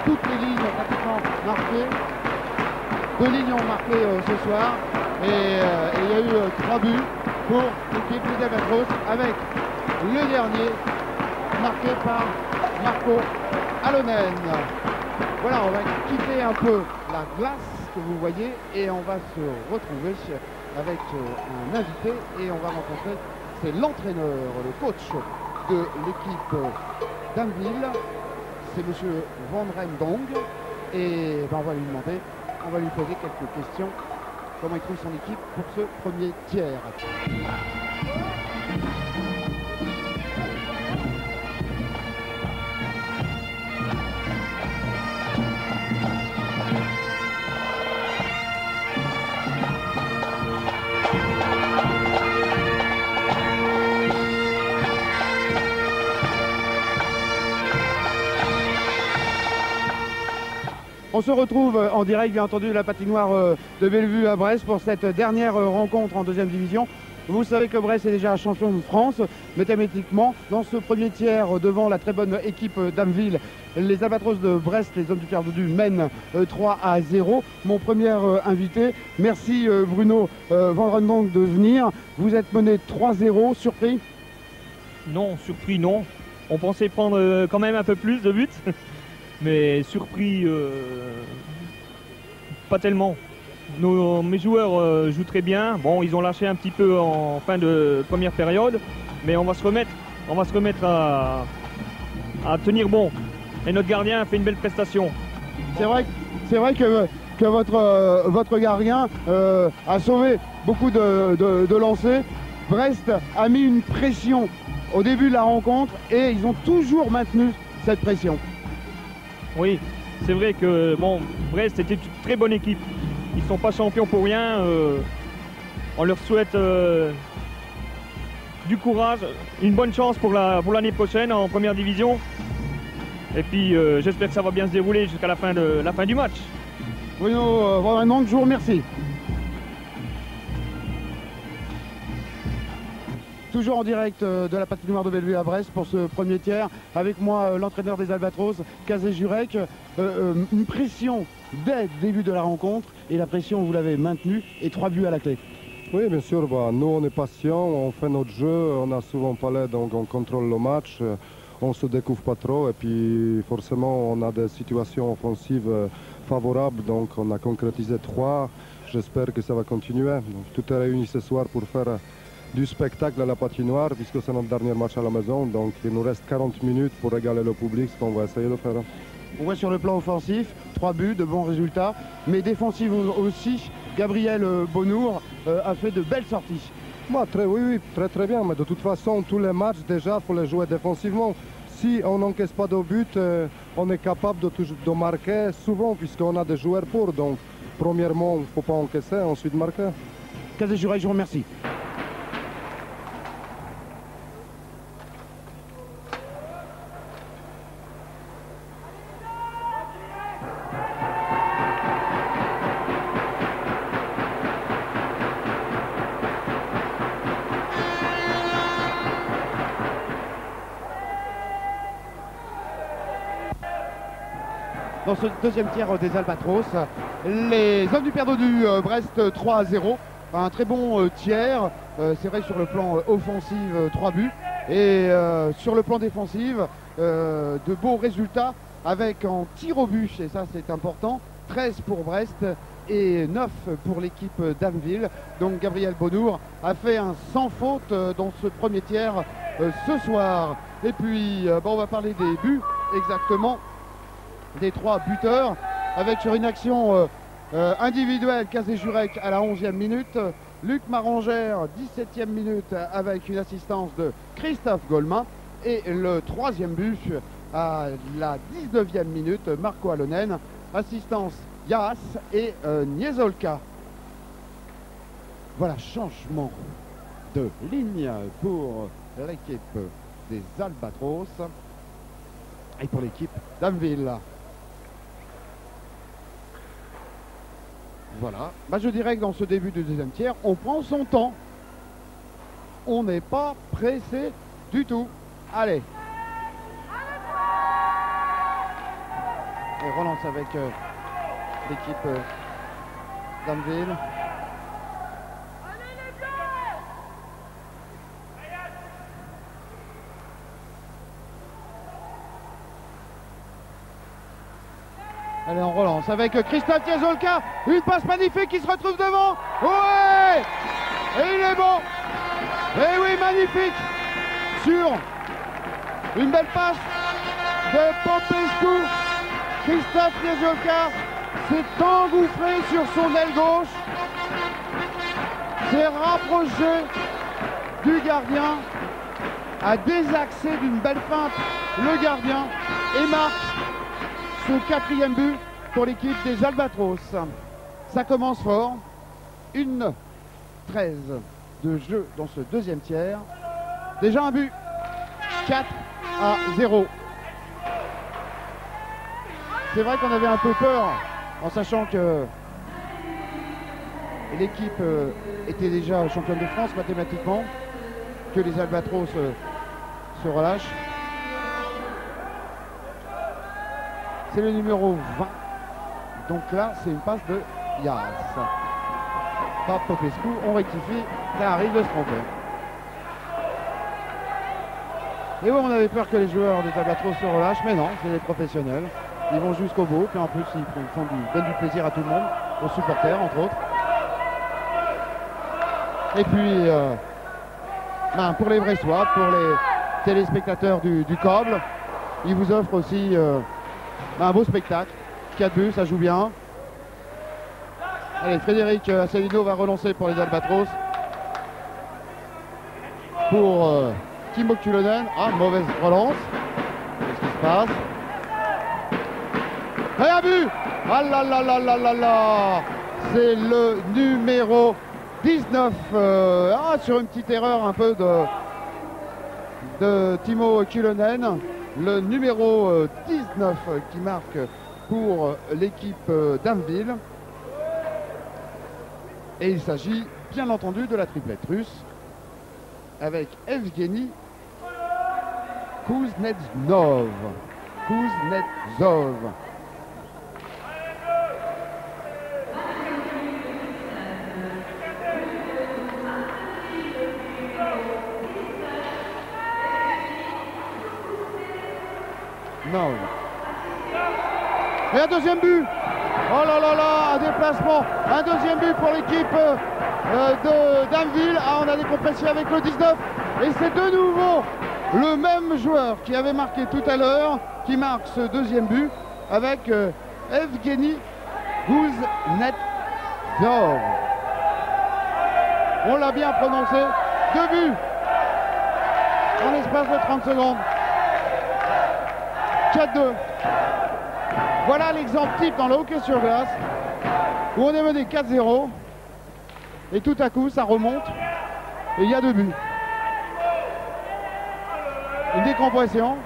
toutes les lignes ont pratiquement marqué. Deux lignes ont marqué ce soir et il y a eu 3 buts pour l'équipe des Albatros avec le dernier marqué par Marco Alonen. Voilà, on va quitter un peu la glace que vous voyez et on va se retrouver avec un invité et on va rencontrer, c'est l'entraîneur, le coach de l'équipe d'Anville, c'est monsieur Van Rendong et on va lui demander, on va lui poser quelques questions, comment il trouve son équipe pour ce premier tiers. On se retrouve en direct, bien entendu, de la patinoire de Bellevue à Brest pour cette dernière rencontre en deuxième division. Vous savez que Brest est déjà champion de France, mathématiquement. Dans ce premier tiers, devant la très bonne équipe d'Anville, les Albatros de Brest, les hommes du Pierre Dodu, mènent 3-0. Mon premier invité, merci Bruno Van Rendonk de venir. Vous êtes mené 3-0, surpris? Non, surpris non. On pensait prendre quand même un peu plus de buts. Mais surpris, pas tellement. Mes joueurs jouent très bien. Bon, ils ont lâché un petit peu en fin de première période, mais on va se remettre à tenir bon. Et notre gardien a fait une belle prestation. C'est vrai que votre gardien a sauvé beaucoup de lancers. Brest a mis une pression au début de la rencontre et ils ont toujours maintenu cette pression. Oui, c'est vrai que bon, Brest était une très bonne équipe. Ils ne sont pas champions pour rien. On leur souhaite du courage, une bonne chance pour l'année prochaine en première division. Et puis j'espère que ça va bien se dérouler jusqu'à la fin du match. Bruno Van Rendonk, je vous remercie. Toujours en direct de la patinoire de Bellevue à Brest pour ce premier tiers. Avec moi, l'entraîneur des Albatros, Kazé Jurek. Une pression dès le début de la rencontre et la pression, vous l'avez maintenue et 3 buts à la clé. Oui, bien sûr. Nous, on est patient, on fait notre jeu, on a souvent parlé, donc on contrôle le match. On se découvre pas trop et puis forcément, on a des situations offensives favorables. Donc on a concrétisé 3. J'espère que ça va continuer. Donc, tout est réuni ce soir pour faire du spectacle à la patinoire puisque c'est notre dernier match à la maison, donc il nous reste 40 minutes pour régaler le public, ce qu'on va essayer de faire. On voit sur le plan offensif 3 buts, de bons résultats, mais défensif aussi, Gabriel Bonour a fait de belles sorties. Oui, très bien, mais de toute façon tous les matchs déjà il faut les jouer défensivement. Si on n'encaisse pas de but, on est capable de marquer souvent puisqu'on a des joueurs pour, donc premièrement il ne faut pas encaisser, ensuite marquer. Kazé Jurek, je vous remercie. Dans ce deuxième tiers des Albatros, les hommes du Pierre Dodu Brest 3-0, un très bon tiers, c'est vrai sur le plan offensif 3 buts et sur le plan défensif de beaux résultats avec en tir au but, et ça c'est important, 13 pour Brest et 9 pour l'équipe d'Anville. Donc Gabriel Bonour a fait un sans faute dans ce premier tiers ce soir. Et puis on va parler des buts exactement, des 3 buteurs, avec sur une action individuelle, Kazé Jurek à la 11e minute, Luc Marangère 17e minute avec une assistance de Christophe Golemin, et le 3e but à la 19e minute, Marco Alonen, assistance Yaas et Niezolka. Voilà, changement de ligne pour l'équipe des Albatros et pour l'équipe d'Amville. Voilà, bah, je dirais que dans ce début du deuxième tiers, on prend son temps. On n'est pas pressé du tout. Allez. Et relance avec l'équipe d'Amville. Allez, on relance avec Christophe Jezolka. Une passe magnifique qui se retrouve devant. Ouais! Et il est bon. Et oui, magnifique. Sur une belle passe de Popescu. Christophe Jezolka s'est engouffré sur son aile gauche. S'est rapproché du gardien. A désaxé d'une belle feinte le gardien. Et marque ce 4e but pour l'équipe des Albatros. Ça commence fort. 1-13 de jeu dans ce deuxième tiers. Déjà un but. 4-0. C'est vrai qu'on avait un peu peur en sachant que l'équipe était déjà championne de France mathématiquement, que les Albatros se relâchent. C'est le numéro 20. Donc là, c'est une passe de Yas. Pas Popescu, on rectifie. Ça arrive de se tromper. Et oui, on avait peur que les joueurs des Albatros se relâchent, mais non, c'est des professionnels. Ils vont jusqu'au bout, puis en plus, ils donnent du plaisir à tout le monde, aux supporters, entre autres. Et puis, pour les Bressois, pour les téléspectateurs du Coble, ils vous offrent aussi un beau spectacle. 4 buts, ça joue bien. Allez, Frédéric Asselineau va relancer pour les Albatros. Pour Timo Kulonen. Ah, mauvaise relance. Qu'est-ce qui se passe? Et un but! Ah là là là là là là! C'est le numéro 19. Sur une petite erreur un peu de Timo Kulonen. Le numéro 19 qui marque pour l'équipe d'Amville. Et il s'agit bien entendu de la triplette russe avec Evgeny Kuznetsov. Non. Et un deuxième but. Oh là là là, un déplacement. Un deuxième but pour l'équipe d'Amville. Ah, on a décompressé avec le 19. Et c'est de nouveau le même joueur qui avait marqué tout à l'heure qui marque ce deuxième but avec Evgeny Kuznetsov. On l'a bien prononcé. 2 buts en l'espace de 30 secondes. 4-2. Voilà l'exemple type dans le hockey sur glace où on est mené 4-0 et tout à coup ça remonte et il y a 2 buts. Une décompression.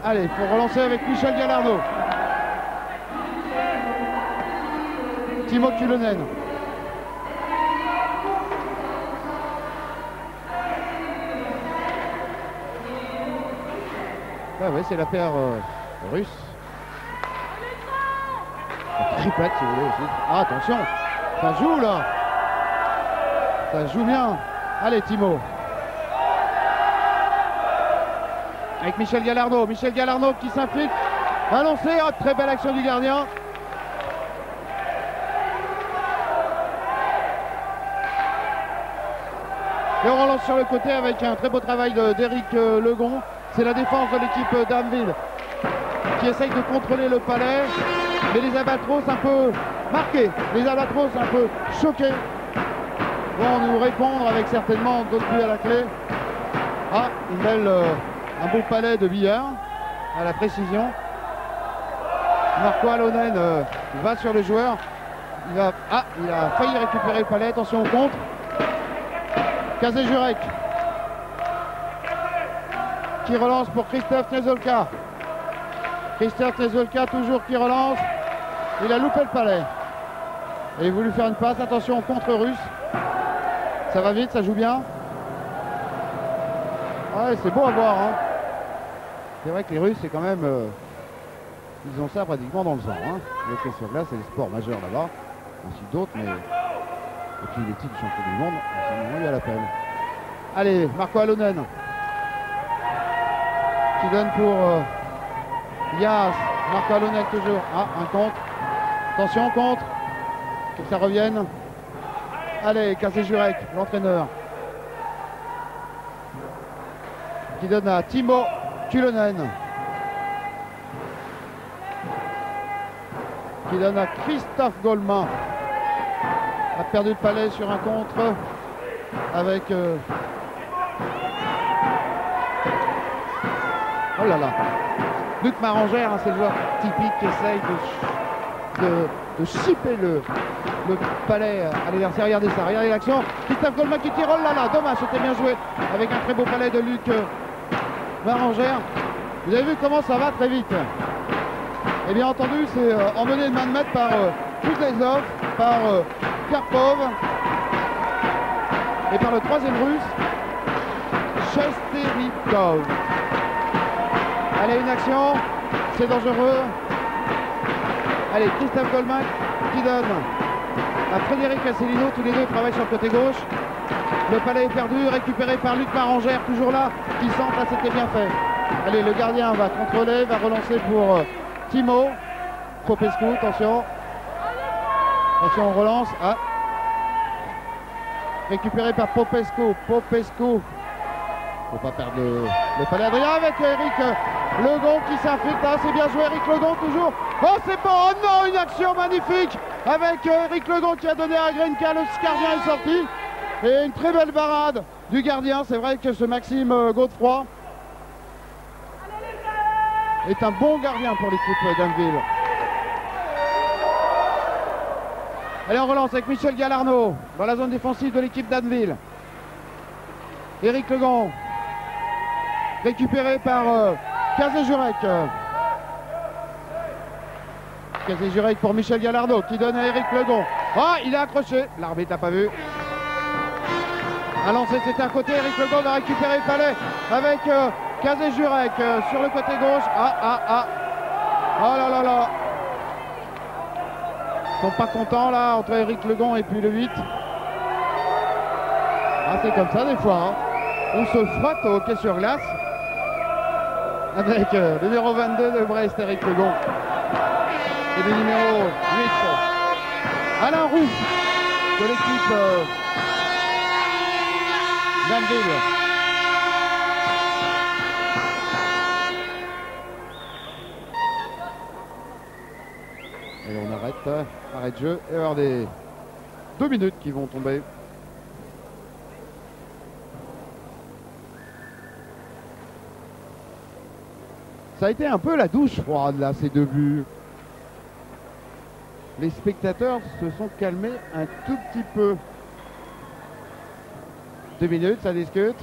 Allez, il faut relancer avec Michel Gallardo. Timo Kulonen. Ah ouais, c'est la paire russe. La triplette si vous voulez aussi. Ah, attention, ça joue là. Ça joue bien. Allez Timo. Avec Michel Gallardo. Michel Gallardo qui s'implique. Un lancé, oh, très belle action du gardien. Et on relance sur le côté avec un très beau travail d'Éric Legon. C'est la défense de l'équipe d'Amville qui essaye de contrôler le palais. Mais les Albatros un peu marqués, les Albatros un peu choqués vont nous répondre avec certainement d'autres buts à la clé. Ah, un beau palais de billard à la précision. Marco Alonen va sur le joueur il a failli récupérer le palais. Attention au contre. Kazé-Jurek qui relance pour Christophe Nezolka. Christophe Nezolka toujours qui relance. Il a loupé le palais. Et il voulu faire une passe. Attention au contre russe. Ça va vite, ça joue bien. Ouais, c'est beau à voir. Hein. C'est vrai que les Russes, c'est quand même... ils ont ça pratiquement dans le sang. Hein. Le hockey sur glace, c'est le sport majeur là-bas. Ainsi d'autres, mais... Et puis les titres du champion du monde, c'est vraiment eu à l'appel. Allez, Marco Alonen. Qui donne pour Yas. Marco Alonen toujours. Ah, un contre. Attention, contre. Que ça revienne. Allez, Kazé-Jurek, l'entraîneur. Qui donne à Timo Kulonen. Qui donne à Christophe Goldman. A perdu le palais sur un contre avec oh là là, Luc Marangère, hein, c'est le joueur typique qui essaye de chipper le palais à l'adversaire. Regardez ça, regardez l'action. Christophe Goldman qui tire, oh là là, dommage, c'était bien joué avec un très beau palais de Luc Marangère. Vous avez vu comment ça va très vite. Et bien entendu, c'est emmené de main de maître par Kuznetsov, par Karpov et par le troisième russe, Shesterikov. Allez, une action, c'est dangereux. Allez, Christophe Goldman qui donne à Frédéric Asselineau, tous les deux travaillent sur le côté gauche. Le palais est perdu, récupéré par Luc Marangère, toujours là, qui centre, là c'était bien fait. Allez, le gardien va contrôler, va relancer pour Timo. Popescu, attention. Attention, on relance. Ah. Récupéré par Popescu. Popescu. Faut pas perdre le palais. Adrien avec Eric Legon qui s'infiltre. Ah, c'est bien joué, Eric Legon toujours. Oh, c'est bon. Oh non, une action magnifique avec Eric Legon qui a donné à Grinka. Le gardien est sorti. Et une très belle barrade du gardien. C'est vrai que ce Maxime Godefroy est un bon gardien pour l'équipe d'Anneville. Allez, on relance avec Michel Galarno dans la zone défensive de l'équipe d'Anneville. Eric Legon récupéré par Kazé-Jurek. Kazé-Jurek pour Michel Galarno qui donne à Eric Legon. Ah, il a accroché, l'arbitre n'a pas vu. Un lancer, c'était à côté. Eric Legon va récupérer le palais avec Kazé-Jurek sur le côté gauche. Oh là là là. Ils sont pas contents là entre Eric Legon et puis le 8. Ah, c'est comme ça des fois. Hein. On se frotte au hockey sur glace avec le numéro 22 de Brest, Eric Legon. Et le numéro 8, Alain Roux de l'équipe d'Anneville. Et on arrête de jeu. Et il va y avoir des 2 minutes qui vont tomber. Ça a été un peu la douche froide là, ces 2 buts. Les spectateurs se sont calmés un tout petit peu. 2 minutes, ça discute.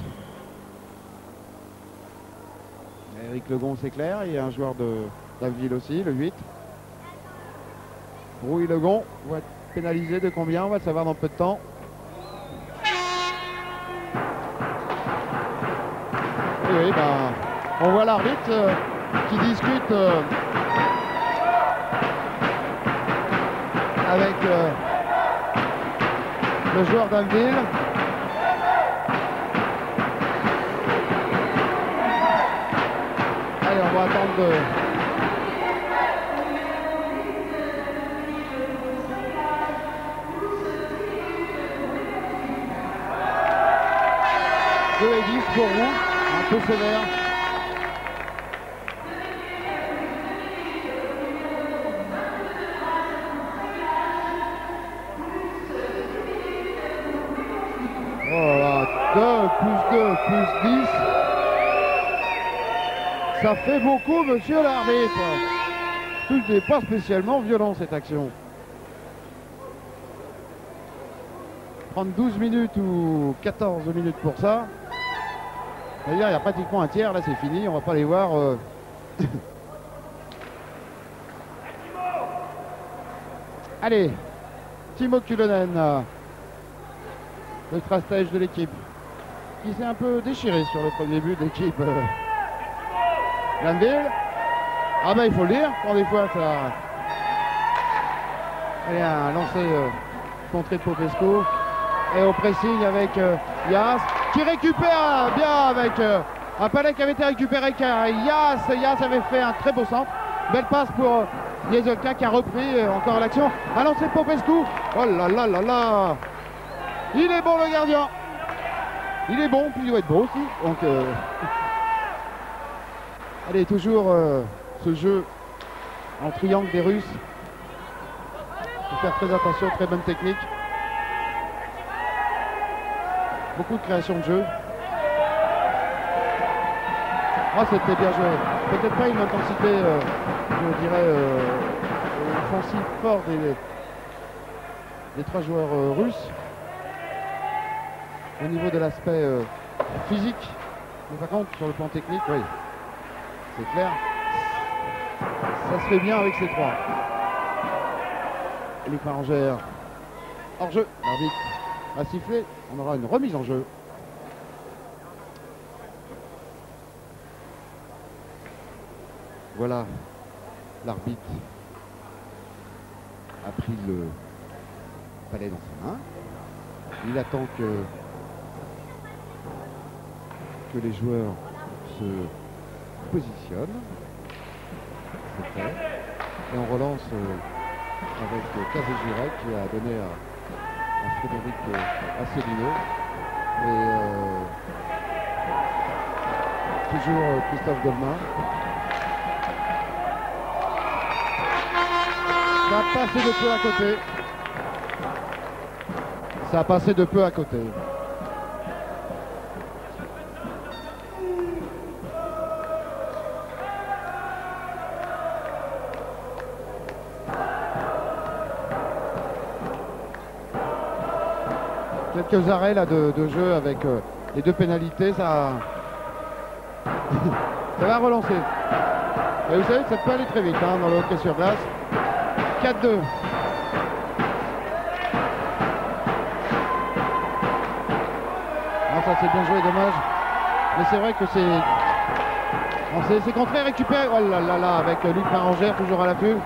Eric Legon, c'est clair. Il y a un joueur d'Anneville aussi, le 8. Rouille Legon va être pénalisé de combien? On va le savoir dans peu de temps. Et oui, ben, on voit l'arbitre qui discute avec le joueur d'Anneville. Allez, on va attendre de... et 10 pour vous, un peu sévère. Oh là, 2 plus 2 plus 10. Ça fait beaucoup, monsieur l'arbitre. Ce n'est pas spécialement violent cette action. prendre 12 minutes ou 14 minutes pour ça. C'est-à-dire, il y a pratiquement un tiers, là c'est fini, on va pas les voir. Allez, Timo Kyllönen, le stratège de l'équipe, qui s'est un peu déchiré sur le premier but de l'équipe Glanville. Ah bah il faut le dire, quand des fois ça... Allez, un lancé contré de Popescu. Et au pressing avec Yas, qui récupère bien avec un palais qui avait été récupéré par Yas. Yas avait fait un très beau centre. Belle passe pour Jezielka qui a repris encore l'action. Un lancé de Popescu. Oh là là là là. Il est bon le gardien. Il est bon, puis il doit être beau aussi. Donc, allez, toujours ce jeu en triangle des Russes. Il faut faire très attention, très bonne technique. Beaucoup de création de jeu. Ah, c'était bien joué. Peut-être pas une intensité, je dirais, offensive fort des trois joueurs russes. Au niveau de l'aspect physique. Mais par contre, sur le plan technique, oui. C'est clair. Ça se fait bien avec ces trois. Luc Marangère. Hors jeu. L'arbitre a sifflé. On aura une remise en jeu. Voilà. L'arbitre a pris le palais dans sa main. Il attend que les joueurs se positionnent. C'est fait. Et on relance avec Kazejurek qui a donné à Frédéric Asselineau. Et toujours Christophe Goldman. Ça a passé de peu à côté. Ça a passé de peu à côté. Quelques arrêts là de jeu avec les deux pénalités, ça va relancer. Et vous savez que ça peut aller très vite hein, dans le hockey sur glace. 4-2. Ça c'est bien joué, dommage. Mais c'est vrai que c'est contré, récupéré. Oh là là là, avec Luc Marangère toujours à l'affût.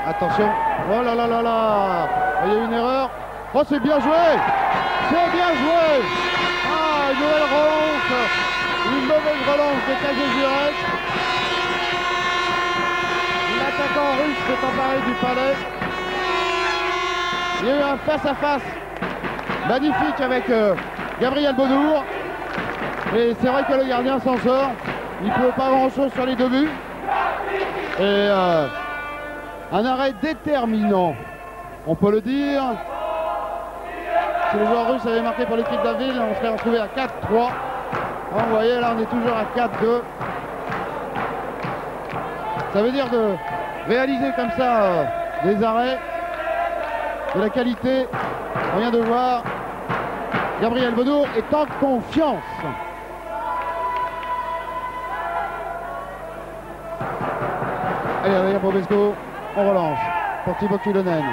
Attention. Oh là là là là. Il y a eu une erreur. Oh, c'est bien joué. C'est bien joué. Ah, une nouvelle relance. Une mauvaise relance de Kazejurek. L'attaquant russe s'est emparé du palais. Il y a eu un face-à-face magnifique avec Gabriel Bonour. Et c'est vrai que le gardien s'en sort. Il ne peut pas grand-chose sur les deux buts. Et un arrêt déterminant. On peut le dire. Si les joueurs russes avaient marqué pour l'équipe d'Aville, on serait retrouvé à 4-3. Vous voyez, là, on est toujours à 4-2. Ça veut dire de réaliser comme ça des arrêts de la qualité. On vient de voir Gabriel Bonour est en confiance. Allez, derrière Popescu, on relance pour Timo Kyllönen.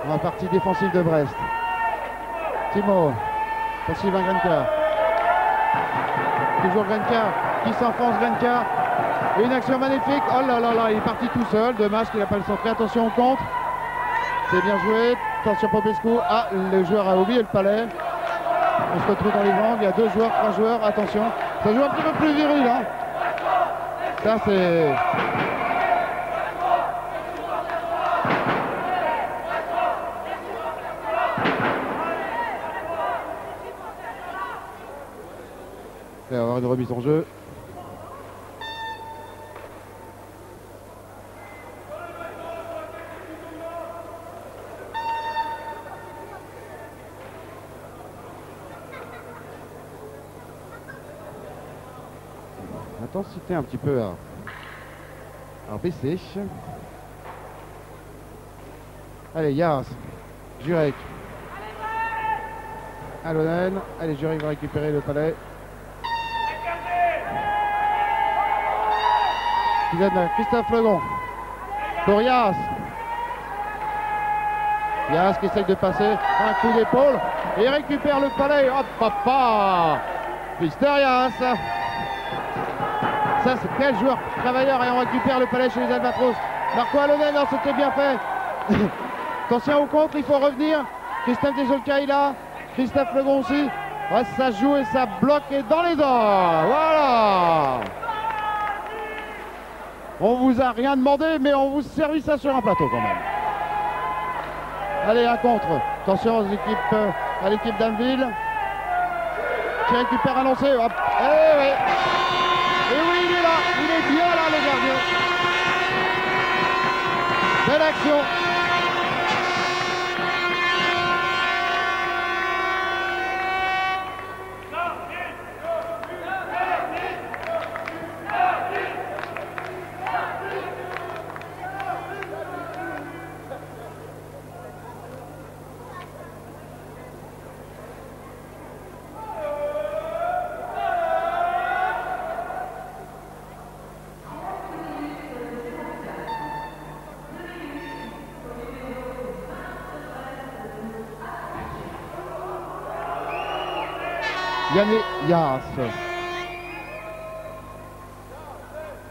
En partie défensive de Brest. Timo, pour Sylvain Grenka. Toujours Grenka qui s'enfonce, Grenka. Et une action magnifique. Oh là là là, il est parti tout seul. Dommage qu'il n'a pas le centré. Attention au contre. C'est bien joué. Attention Popescu. Ah, le joueur a oublié le palais. On se retrouve dans les angles. Il y a 2 joueurs, 3 joueurs. Attention. Ça joue un petit peu plus viril. Hein. Ça c'est... Il va y avoir une remise en jeu. L'intensité un petit peu à baisser. Allez, Yas, Jurek. Alonen. Allez, Jurek va récupérer le palais. Qui donne à Christophe Legon. Pour Yas. Yas qui essaye de passer. Un coup d'épaule. Et récupère le palais. Hop, papa. Mister Yas. Ça, c'est quel joueur travailleur. Et on récupère le palais chez les Albatros. Marco Alonen, non, c'était bien fait. Attention au contre, il faut revenir. Christophe Desolka est là. Christophe Legon aussi. Ouais, ça joue et ça bloque et dans les dents. Voilà. On vous a rien demandé, mais on vous servit ça sur un plateau quand même. Allez, un contre. Attention aux équipes, à l'équipe d'Anville. Qui récupère un lancer. Hop. Eh oui. Et oui, il est là. Il est bien là, le gardien. Belle action. Yannick Yas.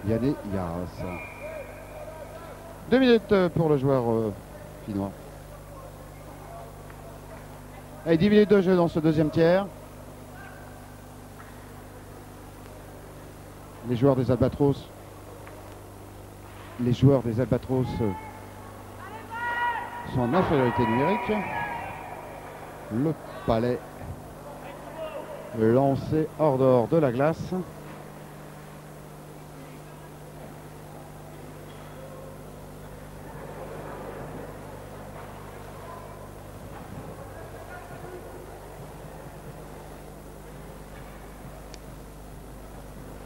Yannick Yas. 2 minutes pour le joueur finnois. Et 10 minutes de jeu dans ce deuxième tiers. Les joueurs des Albatros. Les joueurs des Albatros sont en infériorité numérique. Le palais lancé hors dehors de la glace.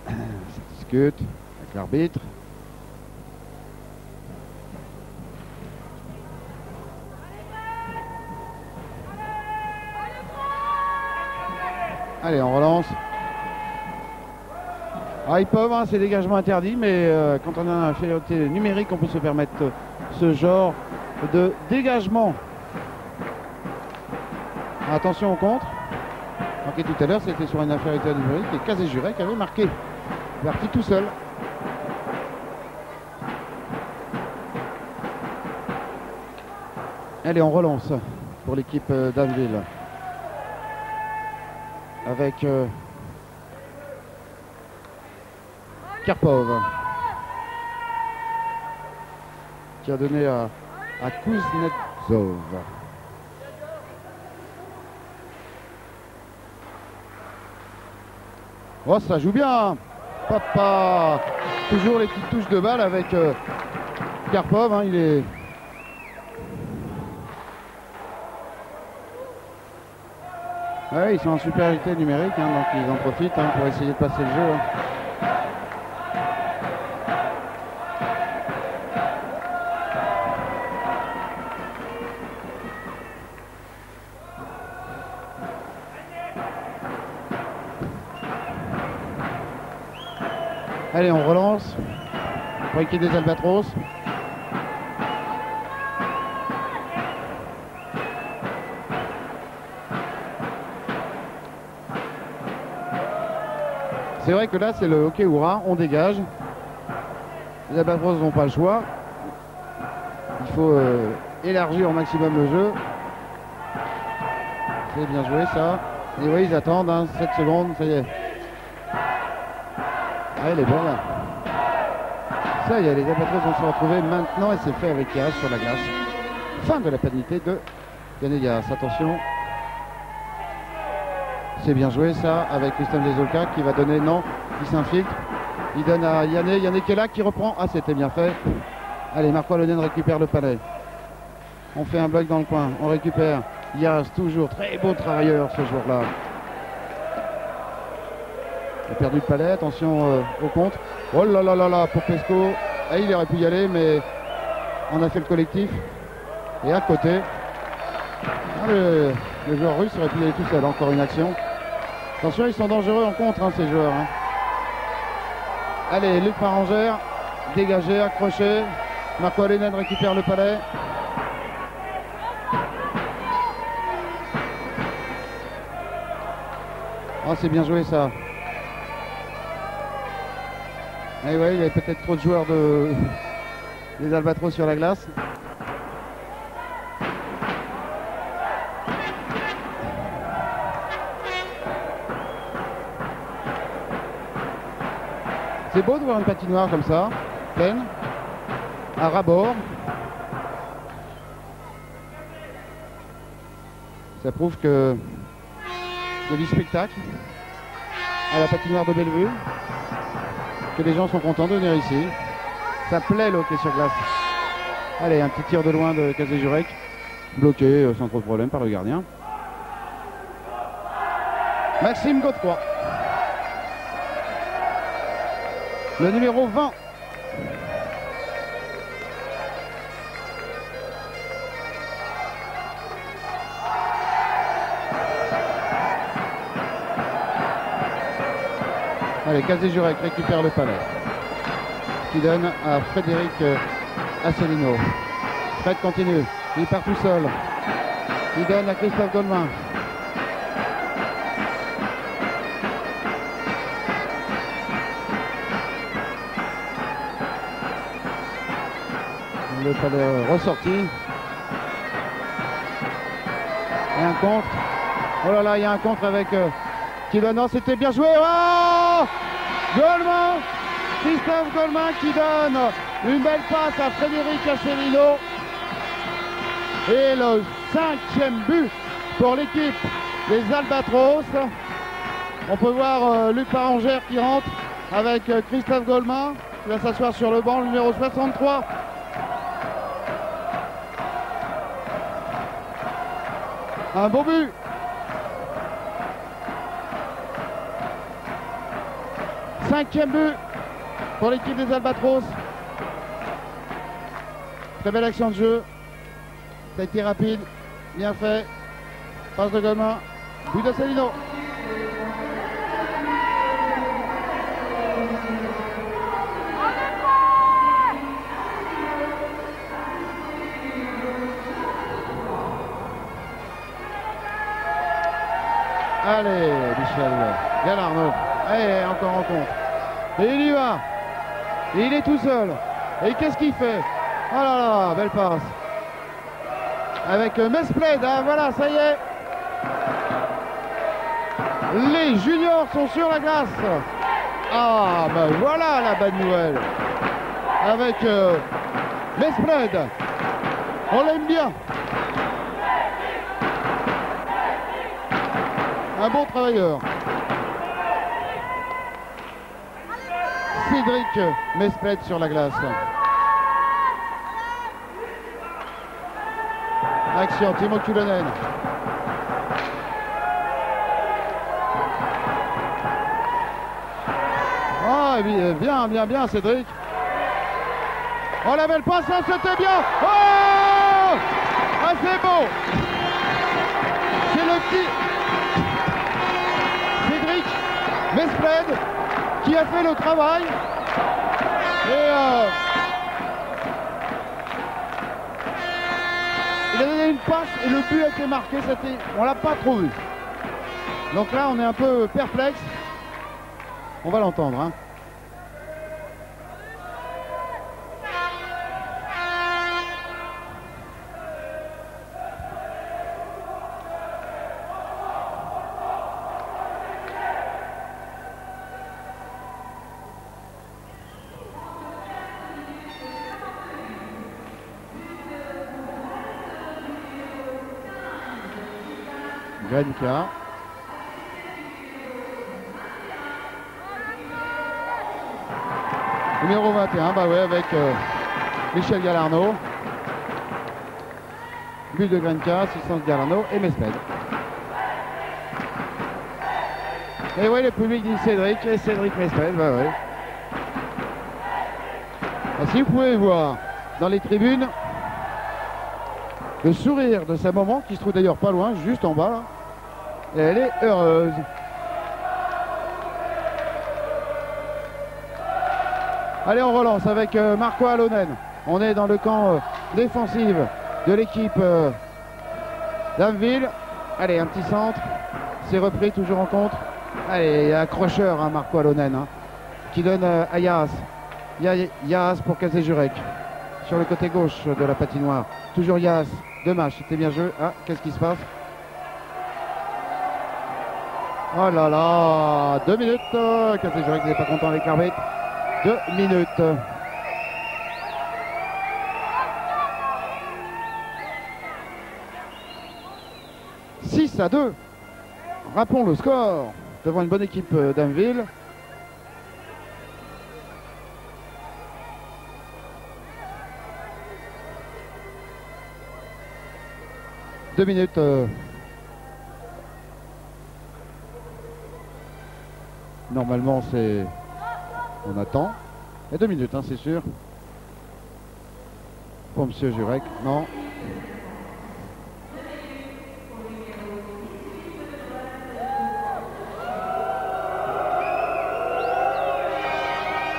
Ça discute avec l'arbitre. Allez, on relance. Ah, ils peuvent, hein, c'est dégagement interdit, mais quand on a une infériorité numérique, on peut se permettre ce genre de dégagement. Attention au contre. Marqué tout à l'heure, c'était sur une infériorité numérique et Kazé Jurek avait marqué. Parti tout seul. Allez, on relance pour l'équipe d'Anville. Avec Karpov qui a donné à Kuznetsov. Oh, ça joue bien. Papa. Toujours les petites touches de balle avec Karpov, hein, il est... Ouais, ils sont en supériorité numérique, hein, donc ils en profitent, hein, pour essayer de passer le jeu. Hein. Allez, on relance pour l'équipe des Albatros. C'est vrai que là, c'est le hockey hurrah, on dégage. Les Albatros n'ont pas le choix. Il faut élargir au maximum le jeu. C'est bien joué ça. Et oui, ils attendent, hein, 7 secondes, ça y est. Ah, elle est bonne là. Ça y est, les Albatros vont se retrouver maintenant et c'est fait avec Yas sur la glace. Fin de la pénalité de Yannick Yas. Attention. C'est bien joué ça avec Christophe Desolka qui va donner, non, il s'infiltre. Il donne à Yannick. Yannick est là qui reprend. Ah, c'était bien fait. Allez, Marco Alonen récupère le palais. On fait un bloc dans le coin. On récupère. Yas, toujours très beau travailleur ce jour-là. Il a perdu le palais. Attention au contre. Oh là là là là pour Pesco. Ah, il aurait pu y aller, mais on a fait le collectif. Et à côté, le joueur russe aurait pu y aller tout seul. Encore une action. Attention, ils sont dangereux en contre, hein, ces joueurs. Hein. Allez, Luc Parangère, dégagé, accroché. Marco Alenen récupère le palais. Oh, c'est bien joué ça. Et ouais, il y avait peut-être trop de joueurs des Albatros sur la glace. C'est beau de voir une patinoire comme ça, pleine, à ras-bord. Ça prouve que il y a du spectacle à la patinoire de Bellevue, que les gens sont contents de venir ici. Ça plaît le hockey sur glace. Allez, un petit tir de loin de Kazé-Jurek, bloqué sans trop de problème par le gardien. Maxime Godefroy, le numéro 20. Allez, Kazé-Jurek récupère le palais, qui donne à Frédéric Asselineau. Fred continue, il part tout seul. Il donne à Christophe Goldman. Le palais ressorti. Et un contre. Oh là là, il y a un contre avec qui donne. Non, c'était bien joué. Oh, Goldman, Christophe Goldman qui donne une belle passe à Frédéric Asselineau. Et le 5e but pour l'équipe des Albatros. On peut voir Luc Parangère qui rentre avec Christophe Goldman qui va s'asseoir sur le banc, le numéro 63. Un beau but. Cinquième but pour l'équipe des Albatros. Très belle action de jeu. Ça a été rapide, bien fait. Passe de Goldman, but d'Asselineau. Allez, Michel Galarneau. Allez, encore en compte. Et il y va. Et il est tout seul. Et qu'est-ce qu'il fait? Oh là là, belle passe. Avec Mespled, hein, voilà, ça y est. Les juniors sont sur la glace. Ah, ben voilà la bonne nouvelle. Avec Mespled. On l'aime bien. Un bon travailleur. Cédric Mespled sur la glace. Action, Timo Kulonen. Ah, bien, Cédric. Oh, la belle passe, c'était bien. Oh, ah, c'est beau. C'est le petit Cédric Mespled qui a fait le travail. Et il a donné une passe et le but a été marqué. On l'a pas trop vu. Donc là, on est un peu perplexe. On va l'entendre. Hein. Grenka. Numéro 21, bah ouais, avec Michel Galarneau. But de Grenka, assistance Galarneau et Mespled. Et ouais, le public dit Cédric et Cédric Mespled, bah ouais. Alors, si vous pouvez voir dans les tribunes, le sourire de sa maman, qui se trouve d'ailleurs pas loin, juste en bas là. Et elle est heureuse. Allez, on relance avec Marco Alonen. On est dans le camp défensif de l'équipe d'Amville. Allez, un petit centre. C'est repris, toujours en contre. Allez, accrocheur, hein, Marco Alonen, hein, qui donne à Yas. Yas pour Kazé-Jurek. Sur le côté gauche de la patinoire. Toujours Yas. Dommage, c'était bien joué. Ah, qu'est-ce qui se passe? Oh là là, 2 minutes. Kazé-Jurek n'est pas content avec l'arbitre. 2 minutes. « 6-2. Rappelons le score devant une bonne équipe d'Amville. Deux minutes. Normalement, c'est... On attend. Et 2 minutes, hein, c'est sûr. Pour Monsieur Jurek. Non.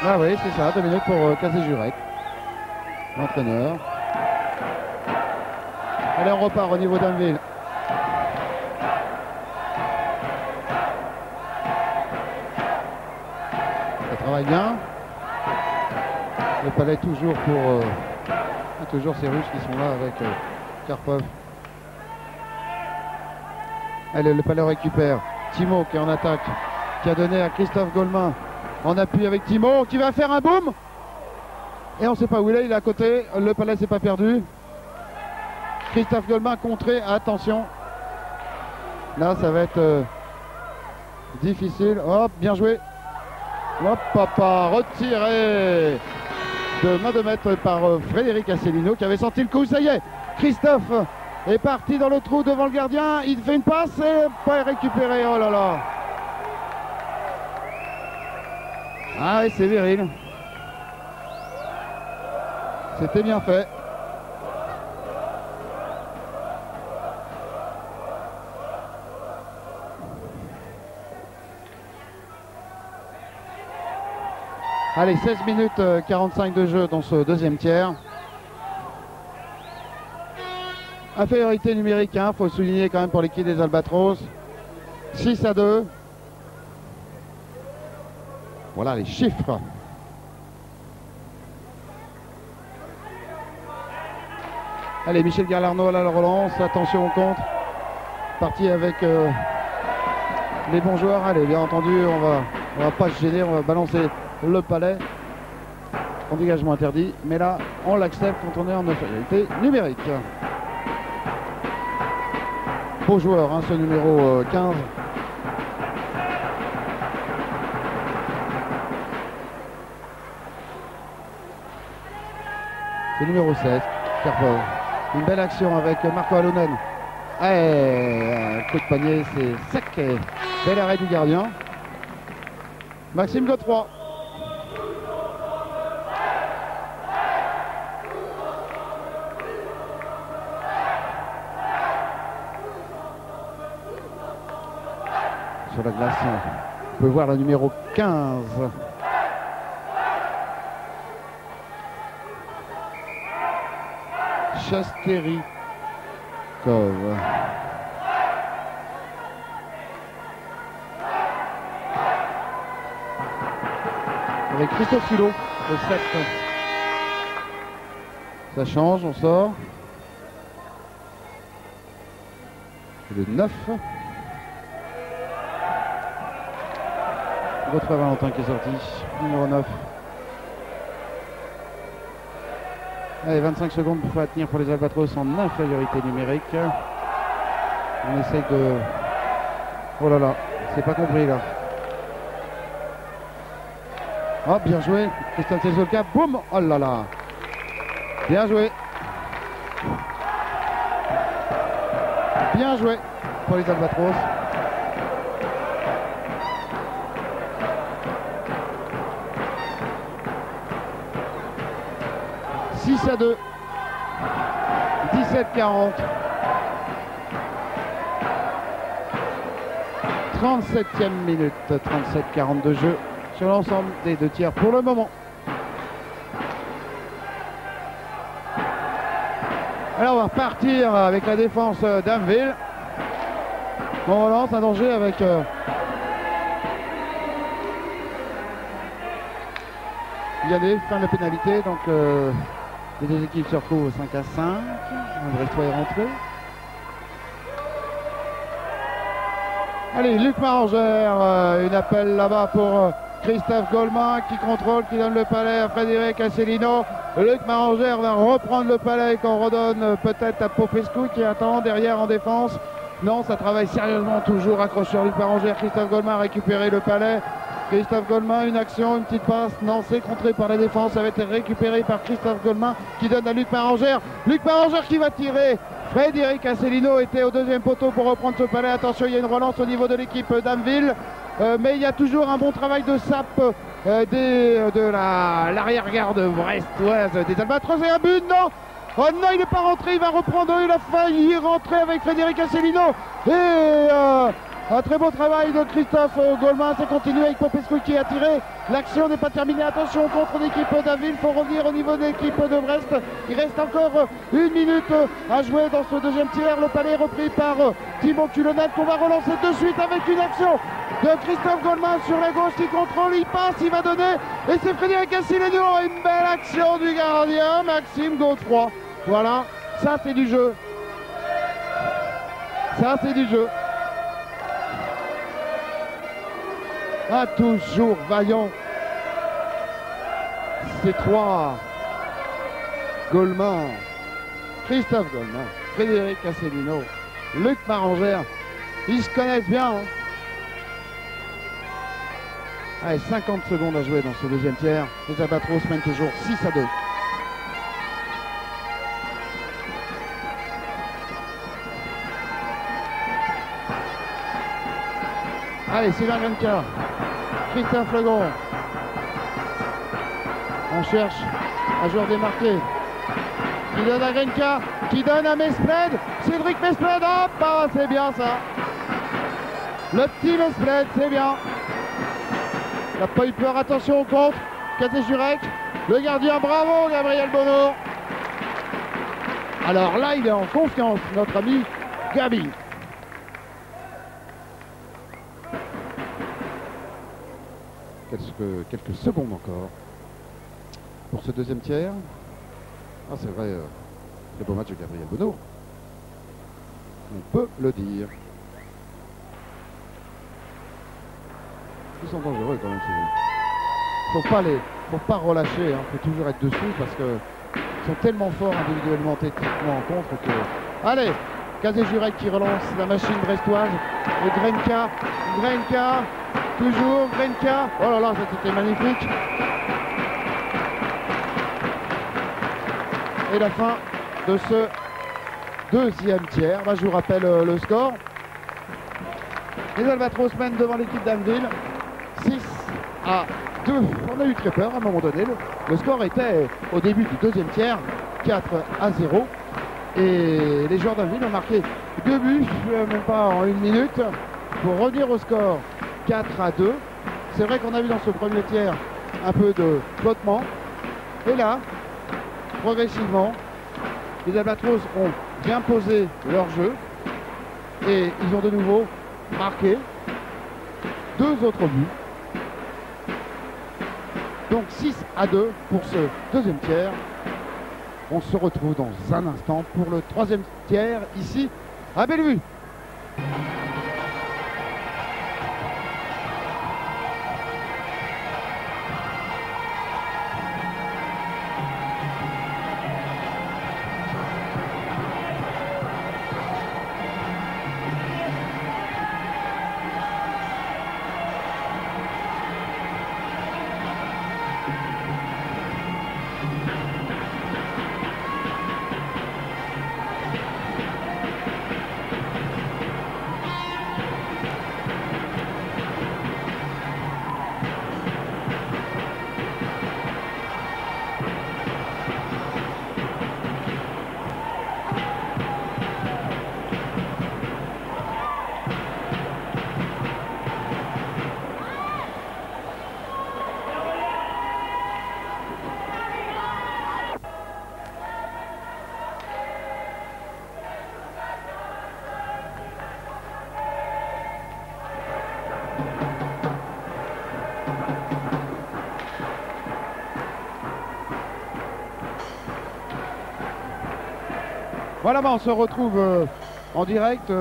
Ah oui, c'est ça, 2 minutes pour Kazé-Jurek, l'entraîneur. Allez, on repart au niveau d'Amville. Ça travaille bien. Le Palais toujours pour... toujours ces Russes qui sont là avec Karpov. Allez, le Palais récupère. Timo qui est en attaque, qui a donné à Christophe Golemin. En appui avec Timo qui va faire un boom. Et on ne sait pas où il est à côté. Le Palais s'est pas perdu. Christophe Golemin contré. Attention. Là ça va être difficile. Hop, bien joué. Hop, papa, retiré de main de maître par Frédéric Asselineau qui avait senti le coup. Ça y est, Christophe est parti dans le trou devant le gardien. Il fait une passe et pas récupéré. Oh là là. Ah oui, c'est viril. C'était bien fait. Allez, 16 minutes 45 de jeu dans ce deuxième tiers. Infériorité numérique, il faut souligner quand même pour l'équipe des Albatros. 6-2. Voilà les chiffres. Allez, Michel Galarno à la relance. Attention au contre. Parti avec les bons joueurs. Allez, bien entendu, on va pas se gêner. On va balancer le Palais. En dégagement interdit. Mais là, on l'accepte quand on est en infériorité numérique. Beau joueur, hein, ce numéro 15. Le numéro 7, Karpov. Une belle action avec Marco Alonen. Un coup de panier, c'est sec. Bel arrêt du gardien. Maxime Godefroy. Sur la glace, on peut voir le numéro 15. Chasterikov. Avec Christophe Fulot, le 7. Ça change, on sort. Le 9. Votre Valentin qui est sorti. Numéro 9. Allez, 25 secondes pour tenir pour les Albatros en infériorité numérique. On essaye de... Oh là là, c'est pas compris là. Oh, bien joué. Christian Tezolka, boum. Oh là là. Bien joué. Bien joué pour les Albatros. « 6-2. 17-40. 37e minute, 37-40 de jeu sur l'ensemble des deux tiers pour le moment. Alors on va repartir avec la défense d'Amville. On relance un danger avec Yanné, fin de la pénalité, donc les deux équipes se retrouvent 5-5. Un Brestois est rentré. Allez, Luc Marangère, une appel là-bas pour Christophe Goldman qui contrôle, qui donne le palais à Frédéric Asselineau. Luc Marangère va reprendre le palais qu'on redonne peut-être à Popescu qui attend derrière en défense. Non, ça travaille sérieusement toujours. Accrocheur Luc Marangère, Christophe Goldman a récupéré le palais. Christophe Goldman, une action, une petite passe. Non, c'est contré par la défense. Ça va être récupéré par Christophe Goldman qui donne à Luc Marangère. Luc Marangère qui va tirer. Frédéric Asselineau était au deuxième poteau pour reprendre ce palais. Attention, il y a une relance au niveau de l'équipe d'Amville. Mais il y a toujours un bon travail de sape de l'arrière-garde brestoise des Albatros. Et un but, non! Oh non, il n'est pas rentré, il va reprendre, il a failli rentrer avec Frédéric Asselineau. Et un très beau travail de Christophe Goldman, c'est continué avec Popescu qui a tiré. L'action n'est pas terminée, attention contre l'équipe d'Amville, il faut revenir au niveau de l'équipe de Brest. Il reste encore une minute à jouer dans ce deuxième tiers. Le palais est repris par Thibaut Culonnet qu'on va relancer de suite avec une action de Christophe Goldman sur la gauche qui contrôle, il passe, il va donner. Et c'est Frédéric Asselineau, une belle action du gardien Maxime Godefroy. Voilà, ça c'est du jeu. Ça c'est du jeu. Ah, toujours vaillant. C'est trois. Goldman, Christophe Goldman, Frédéric Asselineau, Luc Marangère. Ils se connaissent bien. Hein. Allez, 50 secondes à jouer dans ce deuxième tiers. Les Albatros mènent toujours 6-2. Allez, Sylvain Grenka, Christophe Legon. On cherche un joueur démarqué. Qui donne à Grenka, qui donne à Mespled. Cédric Mespled, hop, ah, c'est bien ça. Le petit Mespled, c'est bien. Il n'a pas eu peur, attention au contre. Katé Jurek, le gardien, bravo Gabriel Bonneau. Alors là, il est en confiance, notre ami Gabi. Quelques secondes encore pour ce deuxième tiers. Ah, c'est vrai, le beau match de Gabriel Bonneau. On peut le dire. Ils sont dangereux quand même. Faut pas relâcher, hein. Faut toujours être dessus parce que ils sont tellement forts individuellement, techniquement en contre que. Allez, Katé Jurek qui relance la machine brestoise. Et Grenka, toujours Grenka. Oh là là, c'était magnifique. Et la fin de ce deuxième tiers. Bah, je vous rappelle le score. Les Albatros mènent devant l'équipe d'Amville 6-2. On a eu très peur à un moment donné. Le score était au début du deuxième tiers 4-0. Et les joueurs d'Amville ont marqué 2 buts, même pas en une minute, pour revenir au score 4-2. C'est vrai qu'on a vu dans ce premier tiers un peu de flottement. Et là, progressivement, les Albatros ont bien posé leur jeu. Et ils ont de nouveau marqué 2 autres buts. Donc 6-2 pour ce deuxième tiers. On se retrouve dans un instant pour le troisième tiers ici à Bellevue. Voilà, on se retrouve en direct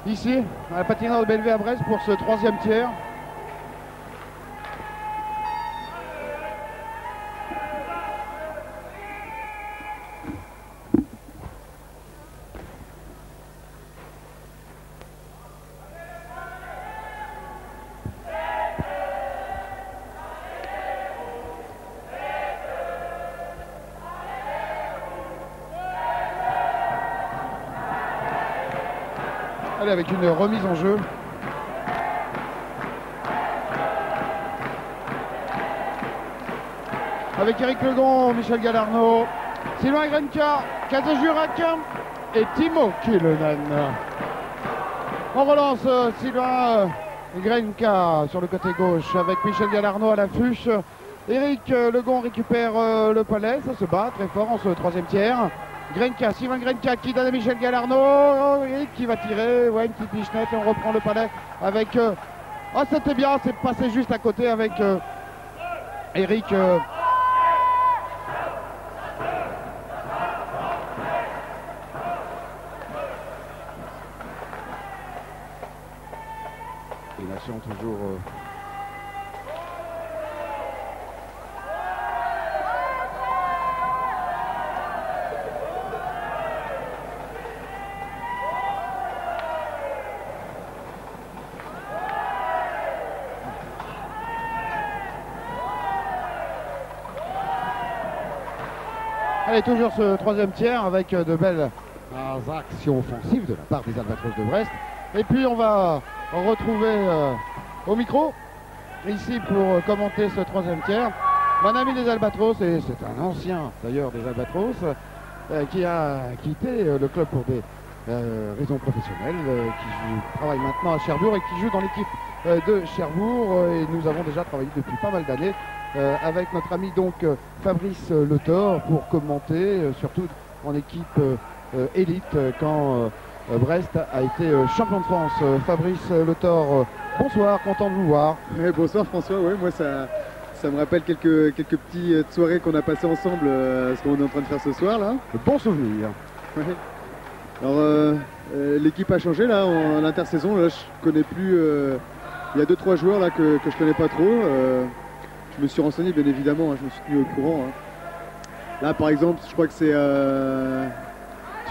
ici à la patinoire de Bellevue à Brest pour ce troisième tiers. Allez, avec une remise en jeu. Avec Eric Legon, Michel Galarno, Sylvain Grenka, Kaze Jurac et Timo Kyllönen. On relance Sylvain Grenka sur le côté gauche avec Michel Galarno à l'affûche. Eric Legon récupère le palais, ça se bat très fort en ce troisième tiers. Grenka, Sylvain Grenka qui donne à Michel Galarno, Eric qui va tirer, ouais, une petite bichenette et on reprend le palais avec... Ah, c'était bien, c'est passé juste à côté avec Eric... Nation toujours... Allez, toujours ce troisième tiers avec de belles actions offensives de la part des Albatros de Brest. Et puis on va retrouver au micro, ici pour commenter ce troisième tiers, mon ami des Albatros, et c'est un ancien d'ailleurs des Albatros, qui a quitté le club pour des raisons professionnelles, qui travaille maintenant à Cherbourg et qui joue dans l'équipe de Cherbourg. Et nous avons déjà travaillé depuis pas mal d'années avec notre ami donc Fabrice Le Thor pour commenter, surtout en équipe élite quand Brest a été champion de France. Fabrice Le Thor, bonsoir, content de vous voir. Ouais, bonsoir François, ouais, moi ça me rappelle quelques petites soirées qu'on a passées ensemble, ce qu'on est en train de faire ce soir là. Bon souvenir. Ouais. Alors l'équipe a changé là en intersaison, là je connais plus, il y a 2-3 joueurs là que je connais pas trop. Je me suis renseigné bien évidemment, hein, je me suis tenu au courant. Hein. Là par exemple, je crois que c'est...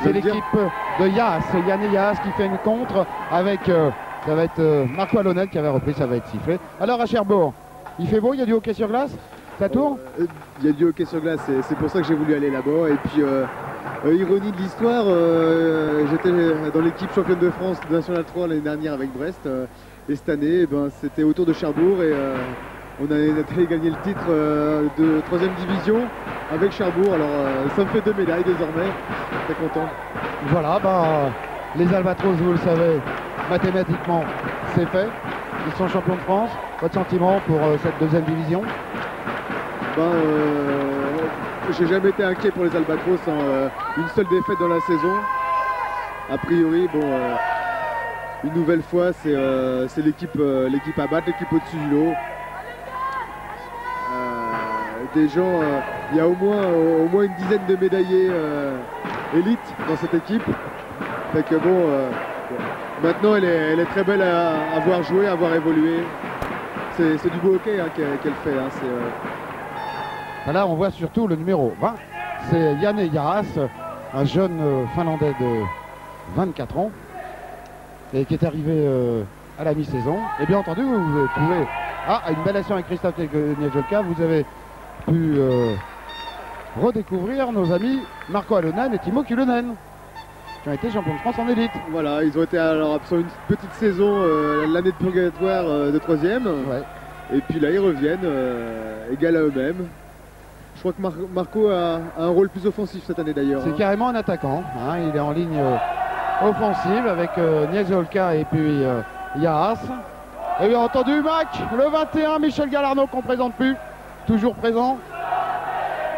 c'est l'équipe de Yas, Yann Yas qui fait une contre avec, ça va être Marco Alonel qui avait repris, ça va être sifflé. Alors à Cherbourg, il fait beau, il y a du hockey sur glace, ça tourne? Il y a du hockey sur glace, c'est pour ça que j'ai voulu aller là-bas. Et puis, ironie de l'histoire, j'étais dans l'équipe championne de France de National 3 l'année dernière avec Brest. Et cette année, eh ben, c'était autour de Cherbourg et on a allé gagner le titre de 3e division avec Cherbourg. Alors ça me fait 2 médailles désormais, très content. Voilà, les Albatros, vous le savez, mathématiquement c'est fait. Ils sont champions de France. Votre sentiment pour cette 2e division? J'ai jamais été inquiet pour les Albatros, hein, une seule défaite dans la saison. A priori, bon, une nouvelle fois, c'est l'équipe à battre, l'équipe au-dessus du lot. Des gens, il y a au moins une dizaine de médaillés élites dans cette équipe. Fait que bon, maintenant elle est très belle à voir jouer, à voir évoluer. C'est du beau hockey hein, qu'elle fait. Hein, là on voit surtout le numéro 20, c'est Yann Yaras, un jeune finlandais de 24 ans et qui est arrivé à la mi-saison. Et bien entendu, vous avez trouvé une belle action avec Christophe Niedzolka. Vous avez pu redécouvrir nos amis Marco Alonel et Timo Kyllönen qui ont été champions de France en élite. Voilà, ils ont été alors sur une petite saison, l'année de purgatoire de 3e. Ouais. Et puis là ils reviennent égal à eux-mêmes. Je crois que Marco a un rôle plus offensif cette année d'ailleurs. C'est carrément un attaquant, hein. Il est en ligne offensive avec Niedzolka et puis Yaas. Et bien entendu Mac, le 21, Michel Galarno qu'on ne présente plus, toujours présent.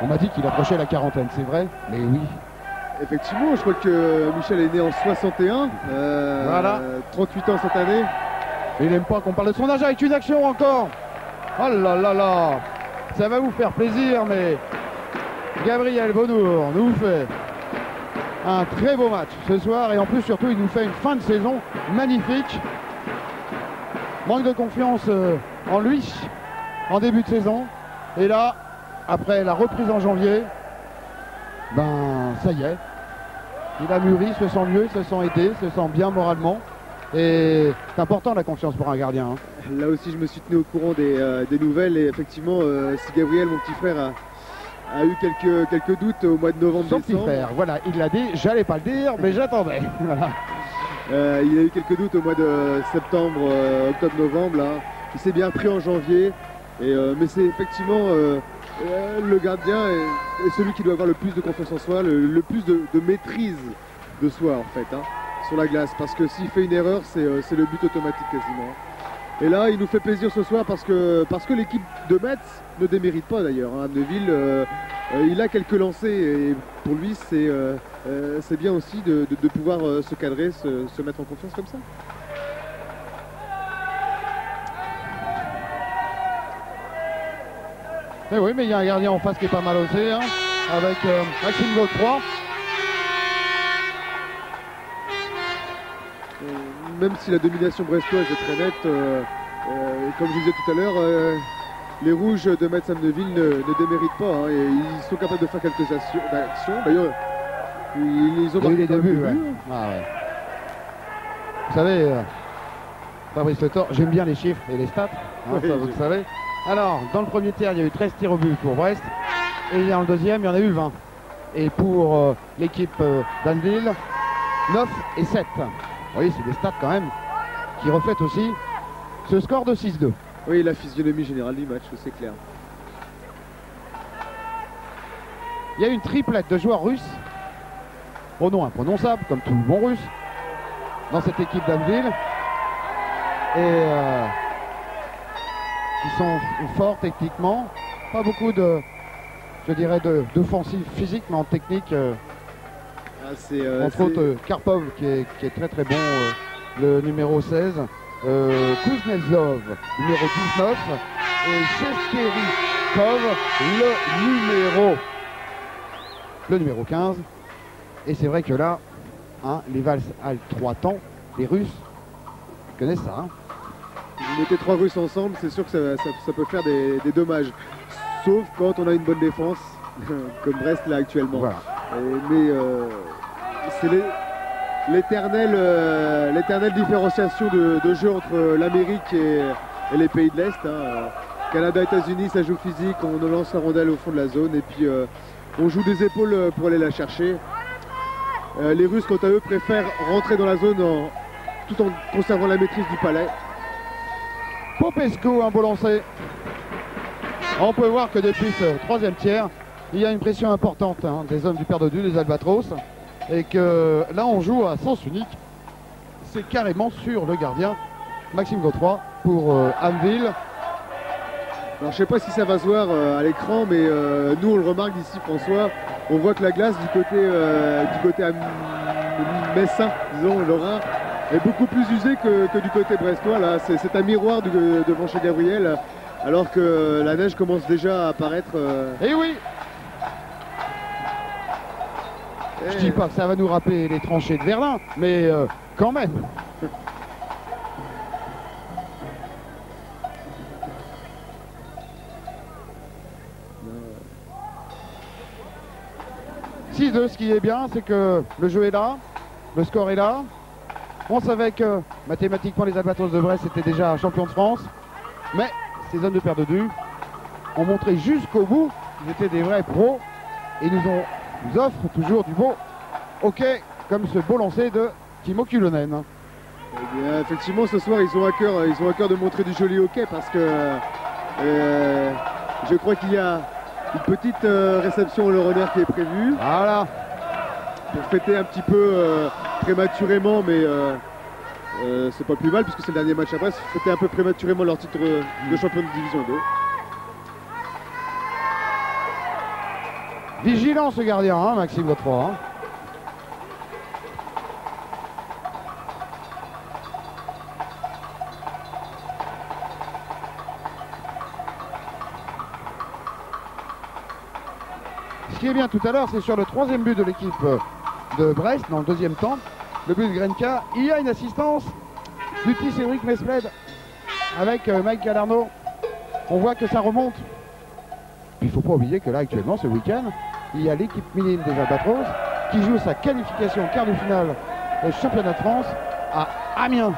On m'a dit qu'il approchait la quarantaine, c'est vrai? Mais oui. Effectivement, je crois que Michel est né en 61, voilà. 38 ans cette année. Il n'aime pas qu'on parle de son âge avec une action encore. Oh là là là. Ça va vous faire plaisir, mais Gabriel Bonnour nous fait un très beau match ce soir. Et en plus, surtout, il nous fait une fin de saison magnifique. Manque de confiance en lui en début de saison. Et là, après la reprise en janvier, ben ça y est. Il a mûri, se sent mieux, se sent aidé, se sent bien moralement. Et c'est important la confiance pour un gardien. Hein. Là aussi, je me suis tenu au courant des nouvelles. Et effectivement, si Gabriel, mon petit frère, a eu quelques doutes au mois de novembre. Son petit frère, voilà, il l'a dit, j'allais pas le dire, mais j'attendais. Voilà. Il a eu quelques doutes au mois de septembre, octobre, novembre. Là. Il s'est bien pris en janvier. Mais c'est effectivement le gardien est celui qui doit avoir le plus de confiance en soi, le plus de maîtrise de soi en fait, hein, sur la glace. Parce que s'il fait une erreur, c'est le but automatique quasiment. Et là, il nous fait plaisir ce soir parce que l'équipe de Metz ne démérite pas d'ailleurs. Hein. Amneville, il a quelques lancers et pour lui, c'est bien aussi de pouvoir se cadrer, se mettre en confiance comme ça. Mais oui, mais il y a un gardien en face qui est pas mal aussi, hein, avec Maxime Godefroy. Même si la domination brestoise est très nette, comme je disais tout à l'heure, les Rouges de Metz-Amneville ne déméritent pas. Hein, et ils sont capables de faire quelques actions. D'ailleurs, ils ont marqué les débuts. Ouais. Ah, ouais. Vous savez, Fabrice Le Thor, j'aime bien les chiffres et les stats, hein, oui, ça vous le savez. Alors, dans le premier tiers, il y a eu 13 tirs au but pour Brest. Et dans le deuxième, il y en a eu 20. Et pour l'équipe d'Anneville, 9 et 7. Vous voyez, c'est des stats quand même qui reflètent aussi ce score de 6-2. Oui, la physionomie générale du match, c'est clair. Il y a une triplette de joueurs russes, au nom imprononçable, comme tout bon russe, dans cette équipe d'Anneville. Et qui sont forts techniquement. Pas beaucoup de, je dirais, d'offensive physique, mais en technique. Entre autres, Karpov qui est très très bon, le numéro 16. Kuznetsov, numéro 19. Et Shevcherikov, le numéro 15. Et c'est vrai que là, hein, les valses à 3 temps, les Russes connaissent ça. Hein. Vous mettez 3 Russes ensemble, c'est sûr que ça peut faire des dommages. Sauf quand on a une bonne défense, comme Brest là actuellement. Voilà. Mais c'est l'éternelle différenciation de jeu entre l'Amérique et les pays de l'Est. Hein. Canada, États-Unis, ça joue physique, on lance la rondelle au fond de la zone et puis on joue des épaules pour aller la chercher. Les Russes, quant à eux, préfèrent rentrer dans la zone tout en conservant la maîtrise du palais. Popescu, un beau lancer. On peut voir que depuis ce troisième tiers, il y a une pression importante hein, des hommes du Père Dodu, des Albatros. Et que là, on joue à sens unique. C'est carrément sur le gardien, Maxime Godefroy, pour Anneville. Alors, je ne sais pas si ça va se voir à l'écran, mais nous, on le remarque d'ici, François. On voit que la glace du côté messin, disons, Lorrain, est beaucoup plus usée que du côté brestois. Là, c'est un miroir devant chez Gabriel, alors que la neige commence déjà à apparaître. Et oui. Je dis pas que ça va nous rappeler les tranchées de Verdun, mais quand même. 6-2, ce qui est bien, c'est que le jeu est là, le score est là. On savait que mathématiquement les Albatros de Brest étaient déjà champions de France, mais ces hommes de Père Dodu ont montré jusqu'au bout qu'ils étaient des vrais pros et nous offrent toujours du beau hockey, comme ce beau lancer de Timo Kulonen. Eh bien, effectivement, ce soir, ils ont à cœur de montrer du joli hockey parce que je crois qu'il y a une petite réception au leur honneur qui est prévue. Voilà. Pour fêter un petit peu prématurément, mais c'est pas plus mal puisque c'est le dernier match à Brest. Fêter un peu prématurément leur titre de champion de division 2. Vigilant ce gardien, hein, Maxime Godefroy. Hein. Ce qui est bien tout à l'heure, c'est sur le troisième but de l'équipe de Brest, dans le deuxième temps, le but de Grenka, il y a une assistance du petit Cédric Mespled avec Mike Galarno. On voit que ça remonte. Puis il ne faut pas oublier que là, actuellement, ce week-end, il y a l'équipe minime des Albatros qui joue sa qualification en quart de finale au championnat de France à Amiens.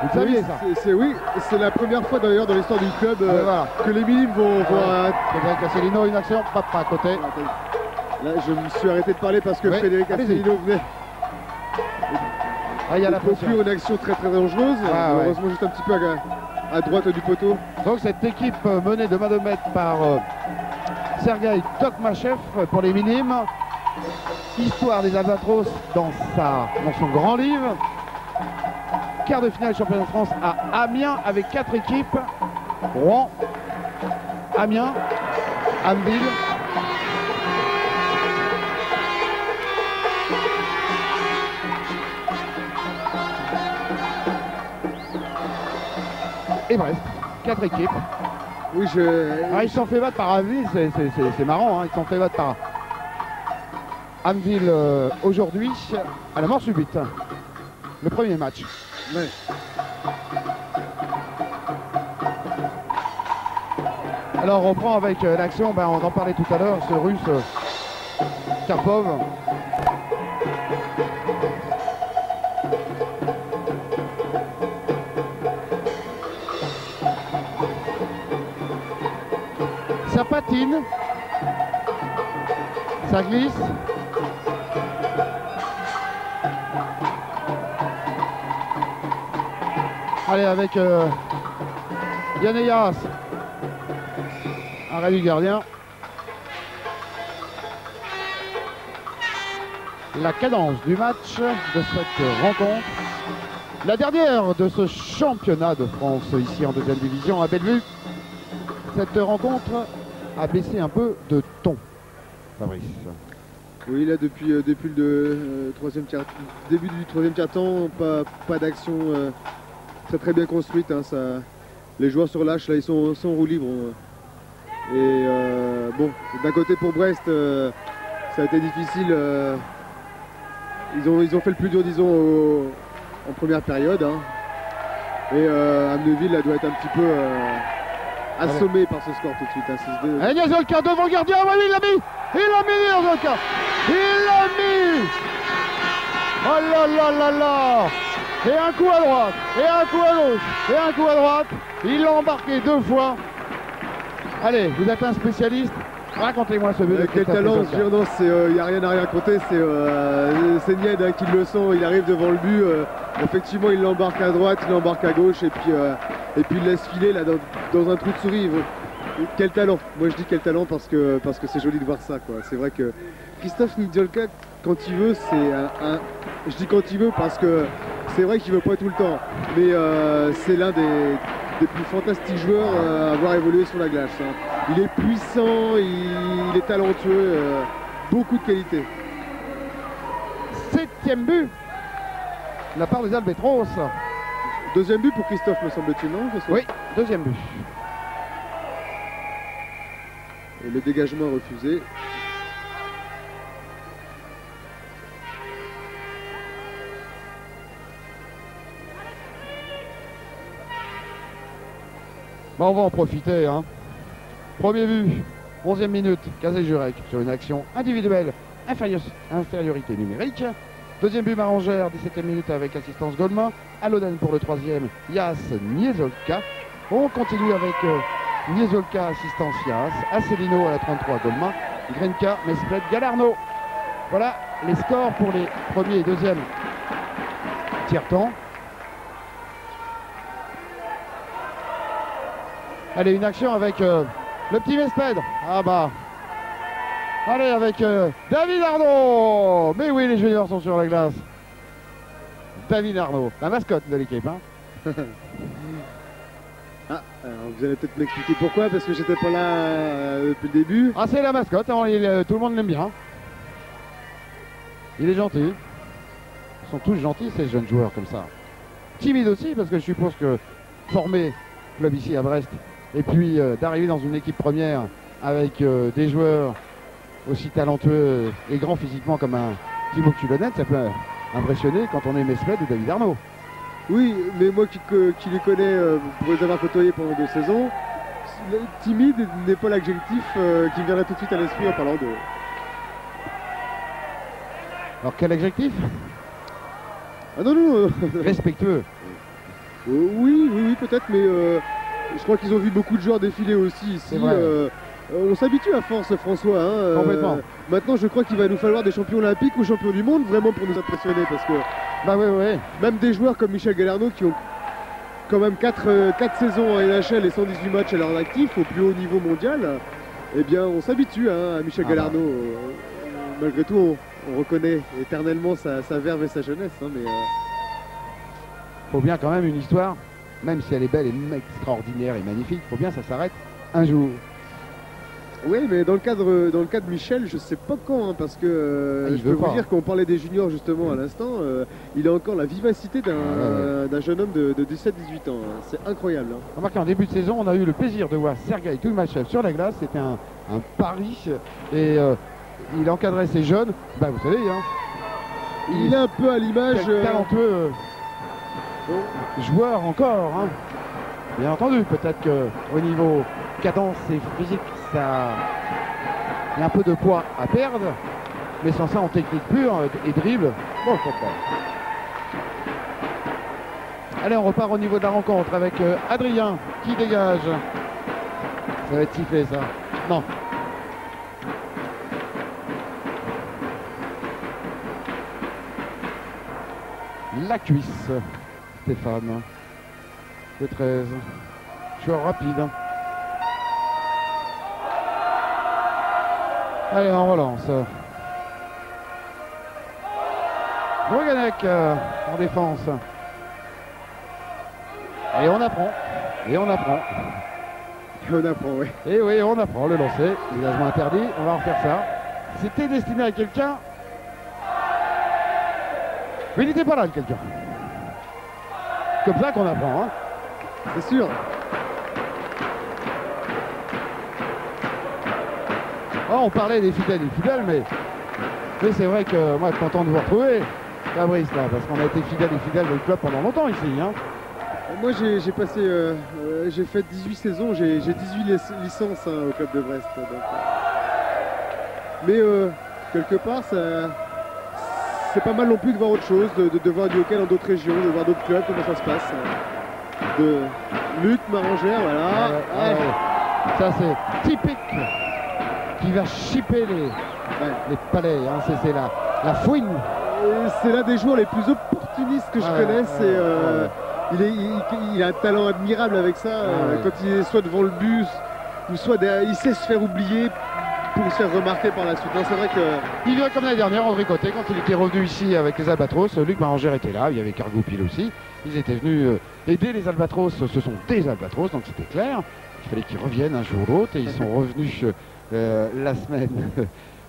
Vous le saviez ça? Oui, c'est la première fois d'ailleurs dans l'histoire du club voilà. que les minimes vont... Frédéric Asselineau, une action, papa à côté. Là, je me suis arrêté de parler parce que Oui, Frédéric Asselineau venait Ah, il y a de la pression. conclure une action très très dangereuse. Ah, ouais. Heureusement juste un petit peu à droite du poteau. Donc cette équipe menée de main de maître par Sergueï Tokmachev pour les minimes. Histoire des Albatros dans son grand livre. Quart de finale championnat de France à Amiens avec 4 équipes. Rouen, Amiens, Anneville. Et Brest, 4 équipes. Oui, Ils se sont fait battre par Anneville, c'est marrant, hein, ils se sont fait battre par Anneville aujourd'hui à la mort subite. Le premier match. Ouais. Alors on reprend avec l'action, on en parlait tout à l'heure, ce russe Karpov. Ça patine, ça glisse. Allez, avec Yann Eyas, arrêt du gardien. La cadence du match de cette rencontre. La dernière de ce championnat de France ici en deuxième division à Bellevue. Cette rencontre a baissé un peu de ton, Fabrice. Oui, là depuis le début du troisième quart-temps, pas d'action très bien construite. Hein, les joueurs se relâchent, là ils sont en roue libre. Et bon, d'un côté pour Brest, ça a été difficile. Ils ont fait le plus dur, disons, en première période. Hein. Et Amneville là, doit être un petit peu assommé par ce score tout de suite. Hein, et Niazolka devant le gardien, oui, il l'a mis, Niazolka, il l'a mis. Oh là là là là. Et un coup à droite, et un coup à gauche, et un coup à droite. Il l'a embarqué 2 fois. Allez, vous êtes un spécialiste. Racontez-moi ce but. Quel talent, il n'y a rien à raconter. C'est Nied hein, qui le sent. Il arrive devant le but. Effectivement, il l'embarque à droite, il l'embarque à gauche. Et puis il laisse filer là, dans un trou de souris. Quel talent. Moi, je dis quel talent parce que c'est joli de voir ça. C'est vrai que Christophe Niedzolka, quand il veut, je dis quand il veut parce que c'est vrai qu'il ne veut pas tout le temps. Mais c'est l'un des plus fantastiques joueurs à avoir évolué sur la glace. Hein. Il est puissant, il est talentueux, beaucoup de qualité. 7e but de la part des Albatros. Deuxième but pour Christophe, me semble-t-il, non? Oui, 2e but. Et le dégagement refusé. Bon, on va en profiter. Hein. Premier but, 11e minute, Kazé Jurek sur une action individuelle, infériorité numérique. Deuxième but, Marangère, 17e minute avec assistance Goldman. Aloden pour le 3e, Yas Niezolka. On continue avec Niezolka, assistance Yas. Asselineau à la 33, Goldman. Grenka, Mespled, Galarno. Voilà les scores pour les premiers et deuxièmes tiers-temps. Allez, une action avec le petit Mespled. Ah bah. Allez, avec David Arnaud. Mais oui, les juniors sont sur la glace. David Arnaud, la mascotte de l'équipe. Hein. Ah, alors vous allez peut-être m'expliquer pourquoi, parce que j'étais pas là depuis le début. Ah, c'est la mascotte, hein, tout le monde l'aime bien. Il est gentil. Ils sont tous gentils, ces jeunes joueurs comme ça. Timide aussi, parce que je suppose que former club ici à Brest, et puis d'arriver dans une équipe première, avec des joueurs aussi talentueux et grands physiquement comme un Thibaut Culonet, ça peut impressionner quand on est Mesmed ou David Arnaud. Oui, mais moi qui les connais pour les avoir côtoyés pendant 2 saisons, timide n'est pas l'adjectif qui me viendrait tout de suite à l'esprit en parlant de... Alors quel adjectif? Ah non, non Respectueux. Oui, peut-être, mais je crois qu'ils ont vu beaucoup de joueurs défiler aussi ici. On s'habitue à force, François. Hein, complètement. Maintenant, je crois qu'il va nous falloir des champions olympiques ou champions du monde vraiment pour nous impressionner. Parce que bah oui. Même des joueurs comme Michel Galarneau qui ont quand même 4 saisons en NHL et 118 matchs à leur actif au plus haut niveau mondial, eh bien, on s'habitue à Michel Galarneau. Malgré tout, on reconnaît éternellement sa verve et sa jeunesse. Hein, mais faut bien quand même une histoire, même si elle est belle et extraordinaire et magnifique, faut bien que ça s'arrête un jour. Oui, mais dans le cas de Michel, je sais pas quand, hein, parce que je peux vous dire qu'on parlait des juniors justement à l'instant, il a encore la vivacité d'un jeune homme de 17-18 ans. Hein. C'est incroyable. Hein. Remarquez, en début de saison, on a eu le plaisir de voir Sergueï Toulmachev sur la glace. C'était un pari et il encadrait ses jeunes. Bah, vous savez, hein, il est un peu à l'image... talentueux joueur encore. Hein. Bien entendu, peut-être qu'au niveau cadence et physique, il y a un peu de poids à perdre, mais sans ça en technique pure et dribble, bon, je comprends. Allez, on repart au niveau de la rencontre avec Adrien qui dégage. Ça va être sifflé, ça. Non. La cuisse, Stéphane. Le 13. Joueur rapide. Allez, on relance. Bourganec en défense. Et on apprend. Et on apprend. Oui. Et oui, on apprend le lancer. Dégagement interdit. On va refaire ça. C'était destiné à quelqu'un. Mais il n'était pas là, le quelqu'un. Comme ça qu'on apprend. Hein. C'est sûr. Oh, on parlait des fidèles et fidèles, mais c'est vrai que moi, je suis content de vous retrouver, Fabrice, là, parce qu'on a été fidèles et fidèles du club pendant longtemps ici. Hein. Moi, j'ai passé, j'ai fait 18 saisons, j'ai 18 licences hein, au club de Brest. Donc, mais quelque part, c'est pas mal non plus de voir autre chose, de voir du hockey dans d'autres régions, de voir d'autres clubs, comment ça se passe. De Luc Marangère, voilà. Ça, c'est typique. Qui va chipper les palais, hein. C'est la fouine. C'est l'un des joueurs les plus opportunistes que je connaisse. Il a un talent admirable avec ça. Quand il est soit devant le bus, ou soit derrière, il sait se faire oublier pour se faire remarquer par la suite. C'est vrai que... Il vient comme l'année dernière, André Côté, quand il était revenu ici avec les Albatros. Luc Marangère était là, il y avait Cargoupil aussi. Ils étaient venus aider les Albatros. Ce sont des Albatros, donc c'était clair. Il fallait qu'ils reviennent un jour ou l'autre et ils sont revenus la semaine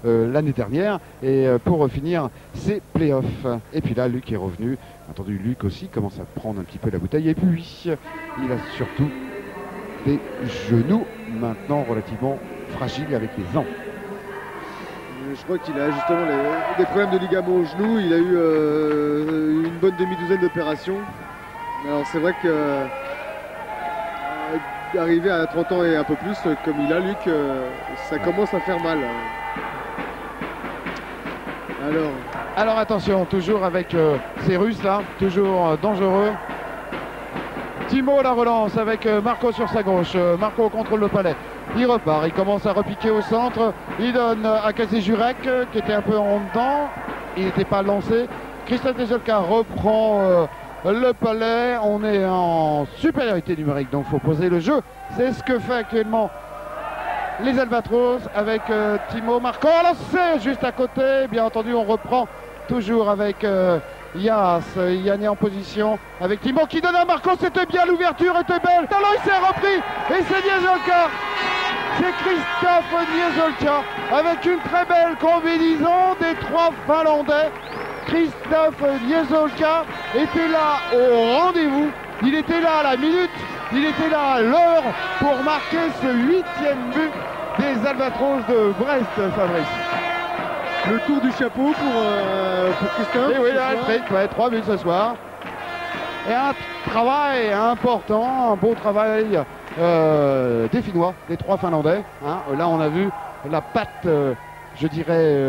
l'année dernière et pour finir ces playoffs. Et puis là, Luc est revenu. Entendu, Luc aussi commence à prendre un petit peu la bouteille et puis il a surtout des genoux maintenant relativement fragiles avec les ans. Je crois qu'il a justement des problèmes de ligaments au genou. Il a eu une bonne demi-douzaine d'opérations. Alors c'est vrai que arrivé à 30 ans et un peu plus, comme il a, Luc, ça commence à faire mal. Alors attention, toujours avec ces Russes là, toujours dangereux. Timo la relance avec Marco sur sa gauche. Marco contrôle le palais. Il repart, il commence à repiquer au centre. Il donne à Kazé Jurek qui était un peu en dedans. Il n'était pas lancé. Christophe Desolka reprend le palais. On est en supériorité numérique, donc il faut poser le jeu. C'est ce que fait actuellement les Albatros avec Timo. Marco a lancé juste à côté. Bien entendu, on reprend toujours avec Yas. Yann est en position avec Timo qui donne à Marco. C'était bien, l'ouverture était belle. Alors il s'est repris et c'est Niezolka. C'est Christophe Niezolka avec une très belle combinaison des 3 Finlandais. Christophe Niezolka était là au rendez-vous. Il était là à la minute. Il était là à l'heure pour marquer ce 8e but des Albatros de Brest, Fabrice. Le tour du chapeau pour Christophe. Et oui, Alfred, ouais, 3 buts ce soir. Et un travail important, un beau travail des Finnois, des 3 Finlandais. Hein. Là, on a vu la patte, je dirais,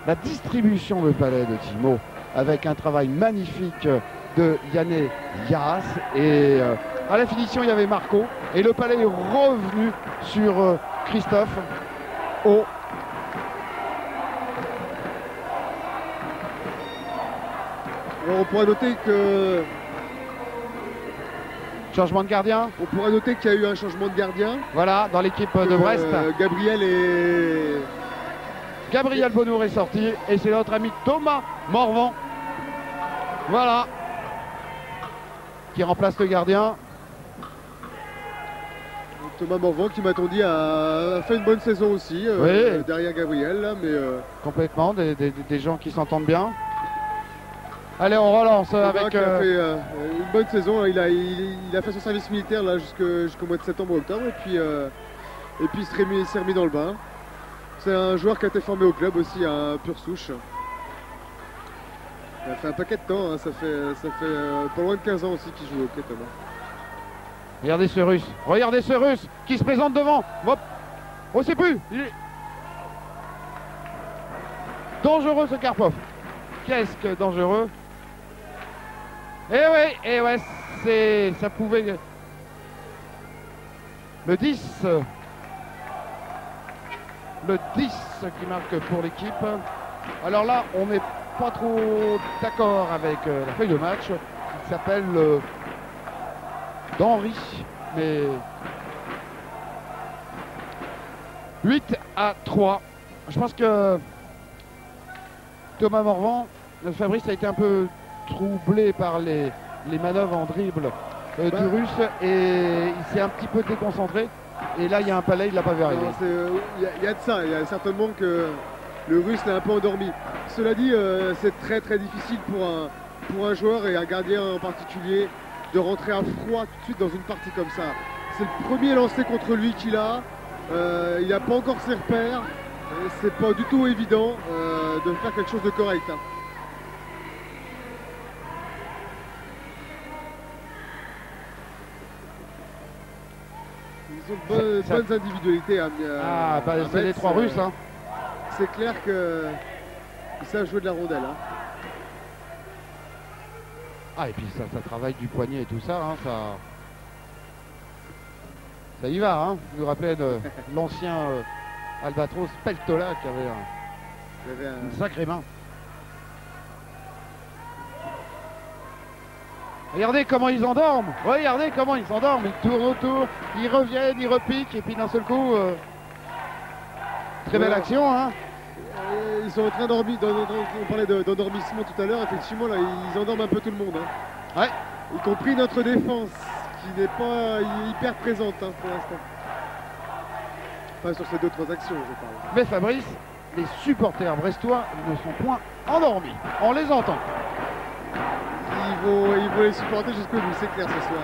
la distribution de palais de Timo, avec un travail magnifique de Yanné Yaras. Et à la finition, il y avait Marco. Et le palais est revenu sur Christophe. Oh. Alors on pourrait noter que... Changement de gardien. On pourrait noter qu'il y a eu un changement de gardien. Voilà, dans l'équipe de Brest. Gabriel Bonnour est sorti. Et c'est notre ami Thomas Morvan. Voilà. Qui remplace le gardien. Thomas Morvan qui, m'a-t-on dit, a fait une bonne saison aussi. Oui. Derrière Gabriel. Là, mais, complètement, des gens qui s'entendent bien. Allez, on relance avec... Il a fait une bonne saison. Il a fait son service militaire là jusqu'au mois de septembre-octobre. Et puis il s'est remis dans le bain. C'est un joueur qui a été formé au club aussi, à pure souche. Il a fait un paquet de temps. Hein. Ça fait pas loin de 15 ans aussi qu'il joue au hockey, Thomas. Regardez ce Russe qui se présente devant. Hop. Oh, c'est plus. Il est... Dangereux ce Karpov. Qu'est-ce que dangereux. Et ouais, ça pouvait... Le 10. Le 10 qui marque pour l'équipe. Alors là, on n'est pas trop d'accord avec la feuille de match. Il s'appelle d'Henri. Mais 8-3. Je pense que Thomas Morvan, Fabrice a été un peu troublé par les manœuvres en dribble du Russe et il s'est un petit peu déconcentré. Et là, il y a un palais, il ne l'a pas vu arriver. Il y a de ça, il y a certainement que le Russe l'a un peu endormi. Cela dit, c'est très très difficile pour un joueur et un gardien en particulier de rentrer à froid tout de suite dans une partie comme ça. C'est le premier lancé contre lui qu'il a. Il n'a pas encore ses repères. C'est pas du tout évident de faire quelque chose de correct. Hein. Ils ont de bonnes individualités. C'est les 3 Russes. Hein. C'est clair qu'ils savent jouer de la rondelle. Hein. Ah, et puis ça travaille du poignet et tout ça. Hein, ça y va. Hein. Vous vous rappelez de l'ancien Albatros Peltola qui avait une sacrée main. Regardez comment ils endorment. Regardez comment ils s'endorment. Ils tournent autour, ils reviennent, ils repiquent et puis d'un seul coup, très belle action. Hein. Ils sont en train d'endormir. On parlait d'endormissement tout à l'heure. Effectivement, là, ils endorment un peu tout le monde. Hein. Ouais. Y compris notre défense qui n'est pas hyper présente hein, pour l'instant. Enfin, sur ces 2-3 actions, je parle. Mais Fabrice, les supporters brestois ne sont point endormis. On les entend. Ils vont les supporter jusqu'au bout, c'est clair ce soir.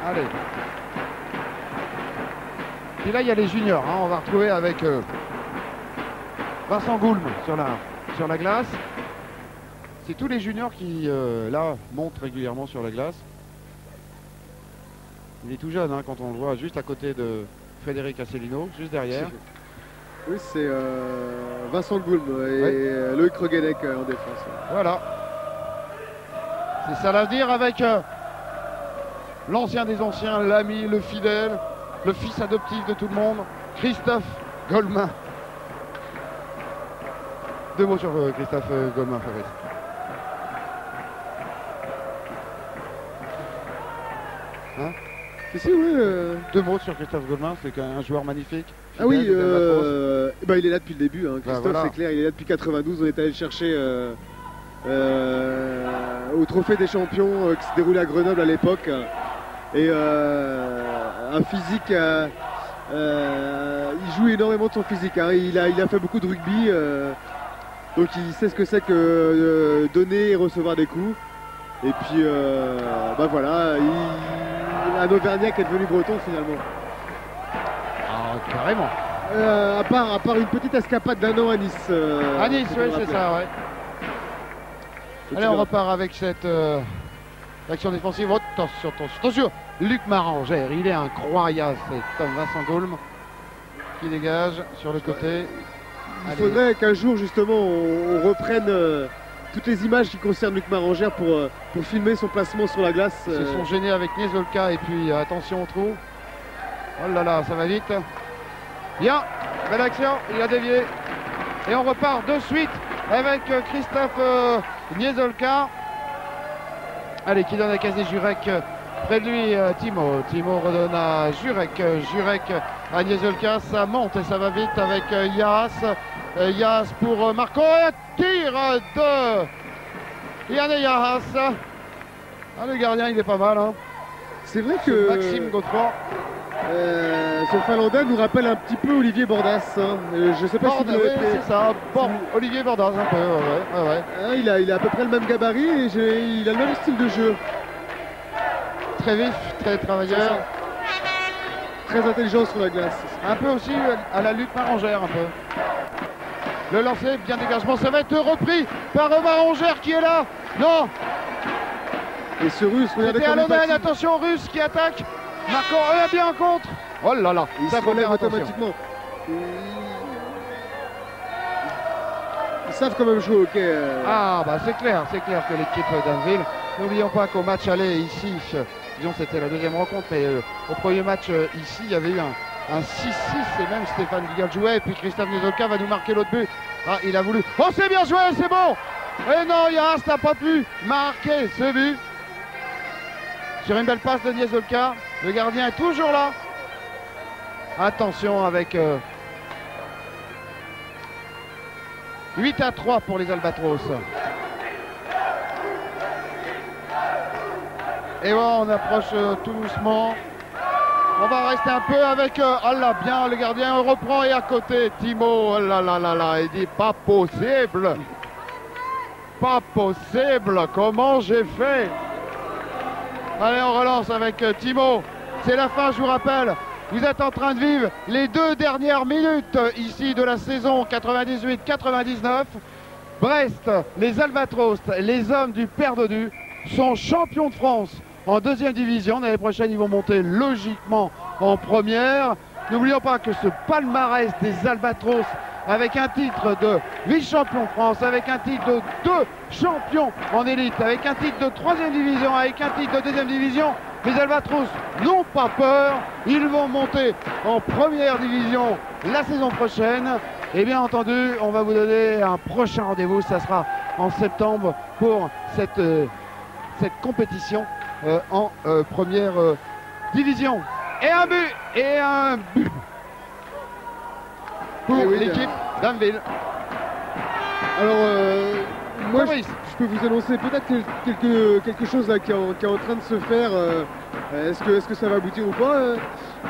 Allez. Et là, il y a les juniors. Hein. On va retrouver avec Vincent Goulm sur la glace. C'est tous les juniors qui, là, montent régulièrement sur la glace. Il est tout jeune, hein, quand on le voit juste à côté de Frédéric Asselineau, juste derrière. Oui, c'est Vincent Goulm et Loïc Reguenec en défense. Voilà. C'est ça l'avenir avec l'ancien des anciens, l'ami, le fidèle, le fils adoptif de tout le monde, Christophe Goldman. 2 mots sur Christophe Goldman, Fabrice. Hein? Si, oui. 2 mots sur Christophe Goldman, c'est un joueur magnifique. Ah oui, il est là depuis le début. Hein. Christophe, voilà. C'est clair, il est là depuis 92. On est allé le chercher au Trophée des Champions qui se déroulait à Grenoble à l'époque. Et un physique, il joue énormément de son physique. Hein. Il a fait beaucoup de rugby, donc il sait ce que c'est que donner et recevoir des coups. Et puis bah voilà, un Auvergnat qui est devenu breton finalement. Ah, carrément. À part une petite escapade d'un an à Nice. À Nice, oui, c'est ça, ouais. Allez, on repart avec cette action défensive. Oh, attention, attention, attention. Luc Marangère, il est incroyable, c'est Vincent Gaulme qui dégage sur le côté. Il faudrait qu'un jour, justement, on reprenne toutes les images qui concernent Luc Marangère pour filmer son placement sur la glace. Ils se sont gênés avec Niezolka et puis attention au trou. Oh là là, ça va vite. Bien, belle action, il a dévié. Et on repart de suite avec Christophe Niezolka. Allez, qui donne à Kazé Jurek. Près de lui, Timo. Timo redonne à Jurek. Jurek à Niezolka. Ça monte et ça va vite avec Yas. Yas pour Marco. Tir de Yann Yas. Ah, le gardien, il est pas mal. Hein. C'est vrai que Maxime Godefroy. Ce Finlandais nous rappelle un petit peu Olivier Bordas. Hein. Je sais pas si vous l'avez fait. C'est ça. Bon, Olivier Bordas un peu. Ouais. Ah, il a à peu près le même gabarit et il a le même style de jeu. Très vif, très travailleur. Très intelligent sur la glace. Un peu aussi à la lutte Marangère un peu. Le lancer, bien dégagement, ça va être repris par Marangère qui est là. Non. Et ce Russe, regardez C'était comme il Alonen, patine. attention Russe qui attaque. Marco, bien en contre. Oh là là, il ça se faut relève faire attention. automatiquement. Ils savent quand même jouer au hockey. Ah bah c'est clair que l'équipe d'Anville. N'oublions pas qu'au match aller ici, disons c'était la deuxième rencontre, mais au premier match ici, il y avait eu un 6-6 et même Stéphane Guigal jouait et puis Christophe Niezolka va nous marquer l'autre but. Ah, il a voulu. Oh, c'est bien joué, c'est bon. Et non, Yas n'a pas pu marquer ce but. Sur une belle passe de Niezolka, le gardien est toujours là. Attention avec 8-3 pour les Albatros. Et voilà, on approche tout doucement. On va rester un peu avec oh là, bien, le gardien reprend et à côté Timo. Oh là là là là, il dit pas possible. Pas possible. Comment j'ai fait? Allez, on relance avec Timo. C'est la fin, je vous rappelle. Vous êtes en train de vivre les 2 dernières minutes ici de la saison 98-99. Brest, les Albatros, les hommes du Père Dodu sont champions de France en 2e division. L'année prochaine, ils vont monter logiquement en première. N'oublions pas que ce palmarès des Albatros, avec un titre de vice-champion de France, avec un titre de 2 champions en élite, avec un titre de 3e division, avec un titre de 2e division, les Albatros n'ont pas peur. Ils vont monter en première division la saison prochaine. Et bien entendu, on va vous donner un prochain rendez-vous. Ça sera en septembre pour cette compétition en première division. Et un but pour l'équipe d'Anville. Alors, moi, je peux vous annoncer peut-être quelque chose là, qui est en train de se faire. Est-ce que ça va aboutir ou pas?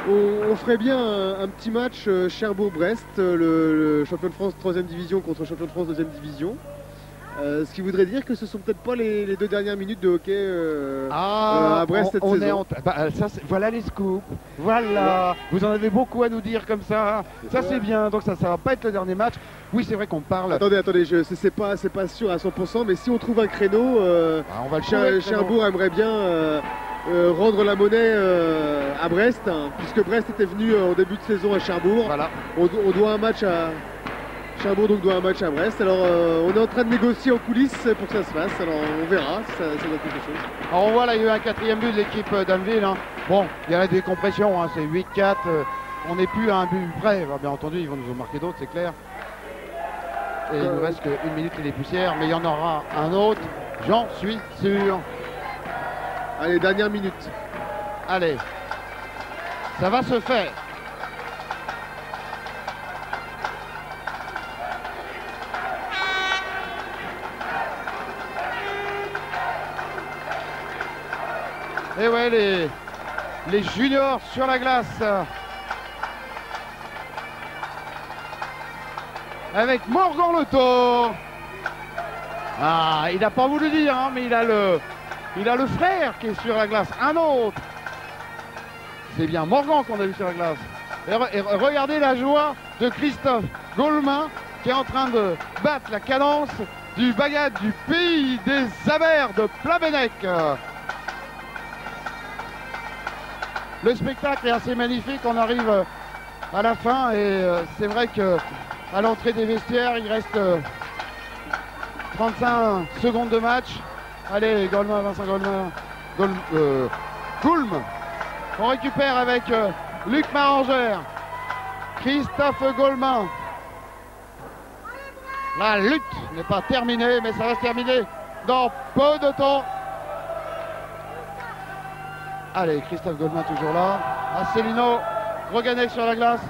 On ferait bien un petit match Cherbourg-Brest, le champion de France 3e division contre le champion de France 2e division. Ce qui voudrait dire que ce sont peut-être pas les 2 dernières minutes de hockey à Brest cette saison. Voilà les scoops. Voilà. Vous en avez beaucoup à nous dire comme ça. Ça c'est bien. Donc ça va pas être le dernier match. Oui, c'est vrai qu'on parle. Attendez, c'est pas sûr à 100%, mais si on trouve un créneau, on va le Cherbourg aimerait bien rendre la monnaie à Brest, hein, puisque Brest était venu en début de saison à Cherbourg. Voilà. On doit un match à Cherbourg, donc doit un match à Brest. Alors on est en train de négocier en coulisses pour que ça se fasse. Alors on verra si ça doit quelque chose. Alors on voit là, il y a eu un 4e but de l'équipe d'Anville. Hein. Bon, il y a la décompression, hein, c'est 8-4. On n'est plus à un but près. Bien entendu, ils vont nous en marquer d'autres, c'est clair. Et il nous reste qu'une minute et des poussières, mais il y en aura un autre, j'en suis sûr. Allez, dernière minute. Allez, ça va se faire. Et ouais, les juniors sur la glace. Avec Morgan Le Thor. Ah, il n'a pas voulu dire, hein, mais il a Il a le frère qui est sur la glace. Un autre. C'est bien Morgan qu'on a vu sur la glace. Et regardez la joie de Christophe Golemin qui est en train de battre la cadence du bagad du pays des Abers de Plabennec. Le spectacle est assez magnifique. On arrive à la fin et c'est vrai que à l'entrée des vestiaires, il reste 35 secondes de match. Allez, Golemin, Vincent Golemin. Goulm. On récupère avec Luc Marangère. Christophe Golemin. La lutte n'est pas terminée, mais ça va se terminer dans peu de temps. Allez, Christophe Golemin toujours là. Asselineau, Greguenec sur la glace.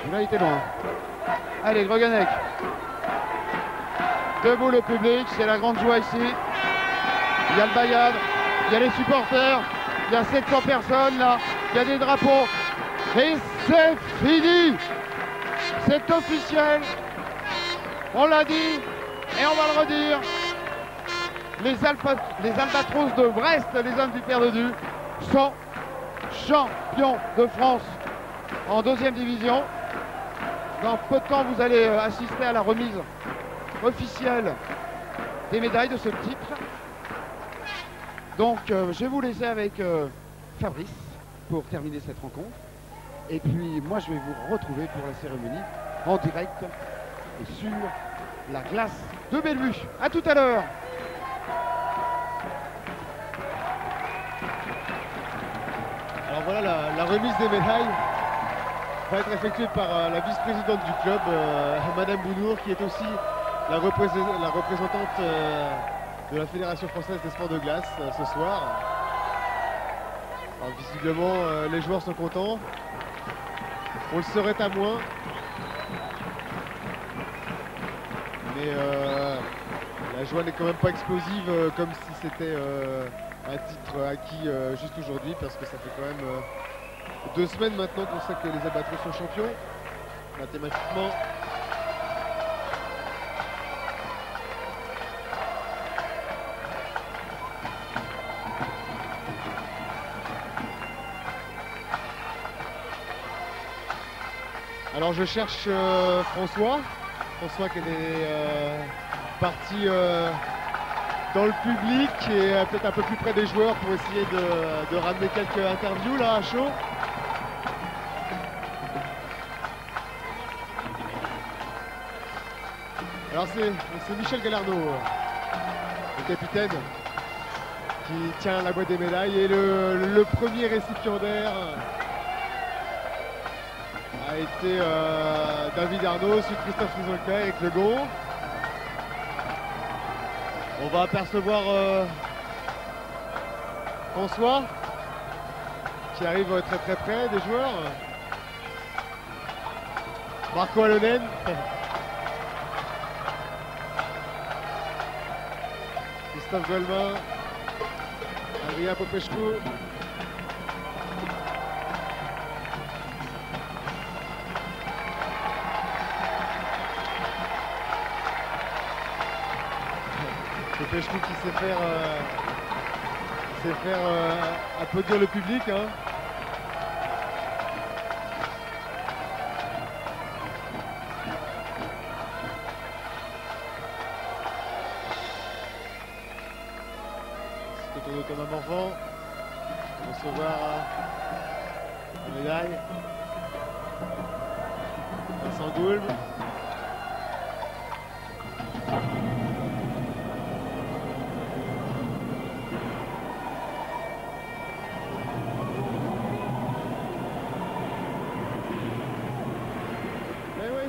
Celui-là, il était loin. Allez, Greguenec. Debout le public, c'est la grande joie ici. Il y a le bagad, il y a les supporters, il y a 700 personnes là, il y a des drapeaux. Et c'est fini. C'est officiel. On l'a dit et on va le redire. Les Albatros de Brest, les hommes du Père Dodu, sont champions de France en deuxième division. Dans peu de temps, vous allez assister à la remise officielle des médailles de ce titre. Donc, je vais vous laisser avec Fabrice pour terminer cette rencontre. Et puis, moi, je vais vous retrouver pour la cérémonie en direct et sur la glace de Bellevue. À tout à l'heure. Alors voilà, la remise des médailles va être effectuée par la vice-présidente du club, Madame Bounour, qui est aussi la représentante de la Fédération française des sports de glace ce soir. Alors, visiblement, les joueurs sont contents. On le serait à moins. Mais la joie n'est quand même pas explosive comme si c'était un titre acquis juste aujourd'hui, parce que ça fait quand même 2 semaines maintenant qu'on sait que les Albatros sont champions, mathématiquement. Alors je cherche François qui est parti dans le public et peut-être un peu plus près des joueurs pour essayer de ramener quelques interviews là à chaud. Alors c'est Michel Galarneau, le capitaine, qui tient la boîte des médailles, et le premier récipiendaire a été David Arnaud, suite Christophe Rizolka avec le gong. On va apercevoir François qui arrive très très près des joueurs. Marco Alonen. Christophe Golemin. Adrien Popescu. Popescu qui sait faire applaudir le public. Hein. C'est au tour de Thomas Morvan. Recevoir la médaille. Vincent Goulm.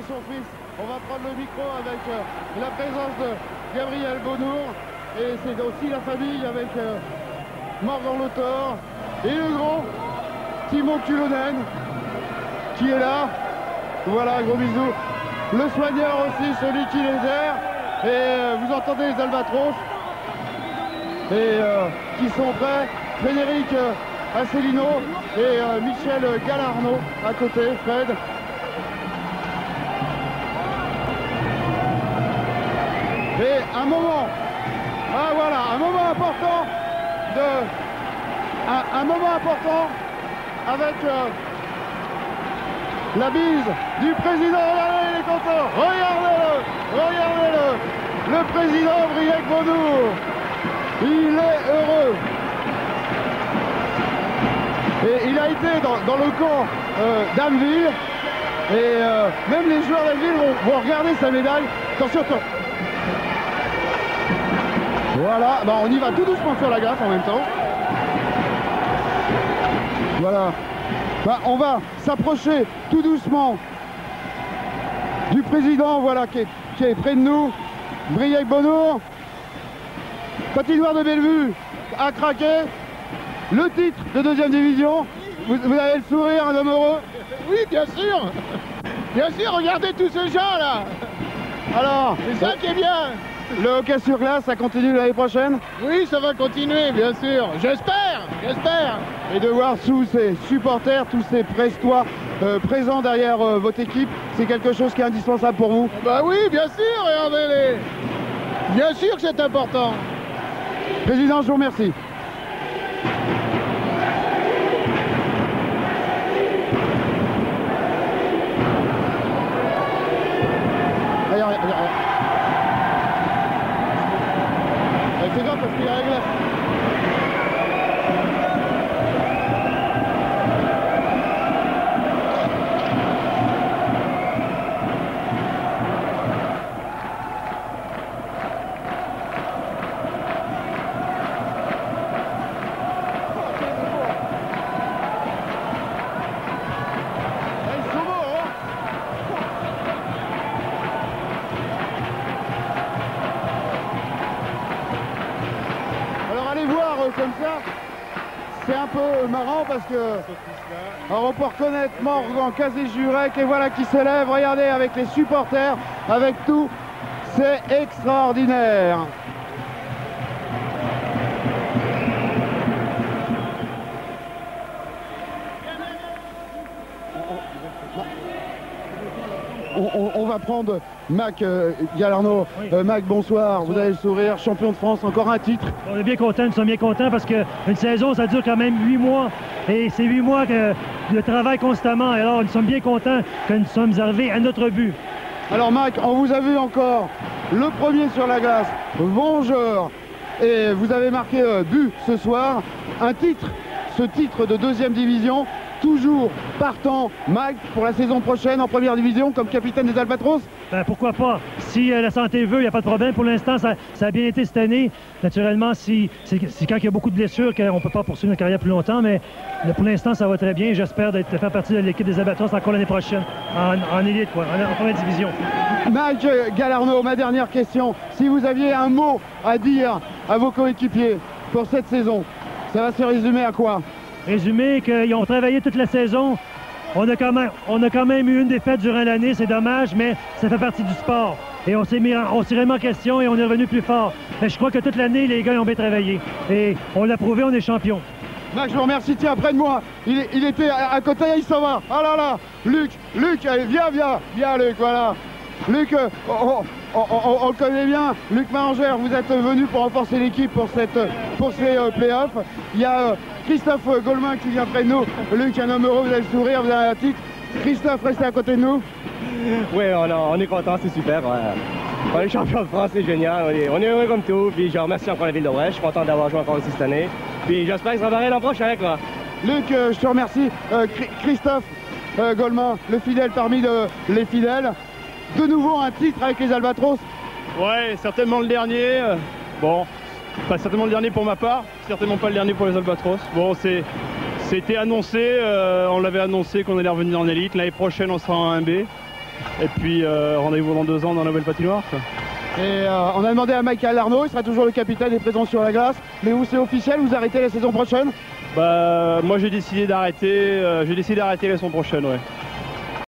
Son fils. On va prendre le micro avec la présence de Gabriel Baudour, et c'est aussi la famille avec Morgan Lothor et le grand Timo Kulonen qui est là. Voilà, gros bisous. Le soigneur aussi, celui qui les gère, et vous entendez les Albatros et qui sont prêts. Frédéric Asselineau et Michel Galarneau à côté, Fred. Et un moment un moment important un moment important avec la bise du président. Regardez, il est content. Regardez-le. Le président Briec-Beaudour. Il est heureux. Et il a été dans le camp d'Anneville. Et même les joueurs d'Anneville vont regarder sa médaille. Attention. Voilà, bah on y va tout doucement sur la glace en même temps. Voilà. Bah, on va s'approcher tout doucement du président, voilà, qui est près de nous. Briec-Beaudour. Patinoire de Bellevue a craqué. Le titre de 2e division. Vous avez le sourire, un homme heureux? Oui, bien sûr. Bien sûr, regardez tous ces gens là. Alors, c'est ça qui est bien. Le hockey sur glace, ça continue l'année prochaine? Oui, ça va continuer, bien sûr. J'espère. Et de voir tous ces supporters, tous ces Brestois présents derrière votre équipe, c'est quelque chose qui est indispensable pour vous? Bah oui, bien sûr, regardez-les. Bien sûr que c'est important. Président, je vous remercie. C'est grave parce qu'il y a la glace. Comme ça, c'est un peu marrant parce que on peut reconnaître Morgan Kazé-Jurek et voilà qui s'élève, regardez, avec les supporters, avec tout, c'est extraordinaire. On va prendre Mac Galarno. Oui. Mac, bonsoir, vous avez le sourire, champion de France, encore un titre. On est bien contents, nous sommes bien contents parce qu'une saison, ça dure quand même 8 mois. Et c'est 8 mois de travail constamment. Alors, nous sommes bien contents que nous sommes arrivés à notre but. Alors, Mac, on vous a vu encore le premier sur la glace, vengeur. Et vous avez marqué but ce soir. Un titre, ce titre de 2e division. Toujours partant, Mac, pour la saison prochaine en 1re division comme capitaine des Albatros? Ben, pourquoi pas? Si la santé veut, il n'y a pas de problème. Pour l'instant, ça a bien été cette année. Naturellement, c'est quand il y a beaucoup de blessures qu'on ne peut pas poursuivre notre carrière plus longtemps, mais pour l'instant, ça va très bien. J'espère de faire partie de l'équipe des Albatros encore l'année prochaine, en élite, quoi, en 1re division. Mac Galarno, ma dernière question. Si vous aviez un mot à dire à vos coéquipiers pour cette saison, ça va se résumer à quoi? Résumer qu'ils ont travaillé toute la saison. On a quand même eu une défaite durant l'année, c'est dommage, mais ça fait partie du sport. Et on s'est remis en question et on est revenu plus fort. Mais je crois que toute l'année, les gars ont bien travaillé. Et on l'a prouvé, on est champion. Mac, je vous remercie. Tiens, près de moi, il était à côté, il s'en va. Ah là là, Luc, allez, viens Luc, voilà. Luc, on le connaît bien. Luc Marangère, vous êtes venu pour renforcer l'équipe pour ces playoffs. Il y a Christophe Golemin qui vient près de nous. Luc, un homme heureux, vous avez le sourire, vous avez un titre. Christophe, restez à côté de nous. Oui, on est content, c'est super. Ouais. On est champion de France, c'est génial. On est heureux comme tout. Puis je remercie encore la ville de Brest. Je suis content d'avoir joué encore aussi cette année. Puis j'espère que ça va aller l'an prochain, quoi. Luc, je te remercie. Christophe Golemin, le fidèle parmi les fidèles. De nouveau un titre avec les Albatros. Ouais, certainement le dernier. Bon, pas certainement le dernier pour ma part, certainement pas le dernier pour les Albatros. Bon, c'était annoncé, on l'avait annoncé qu'on allait revenir en élite. L'année prochaine, on sera en 1B. Et puis, rendez-vous dans 2 ans dans la nouvelle patinoire. Quoi. Et on a demandé à Mike Galarno, il sera toujours le capitaine et présent sur la glace. Mais vous, c'est officiel, vous arrêtez la saison prochaine? Bah, moi, j'ai décidé d'arrêter la saison prochaine, ouais.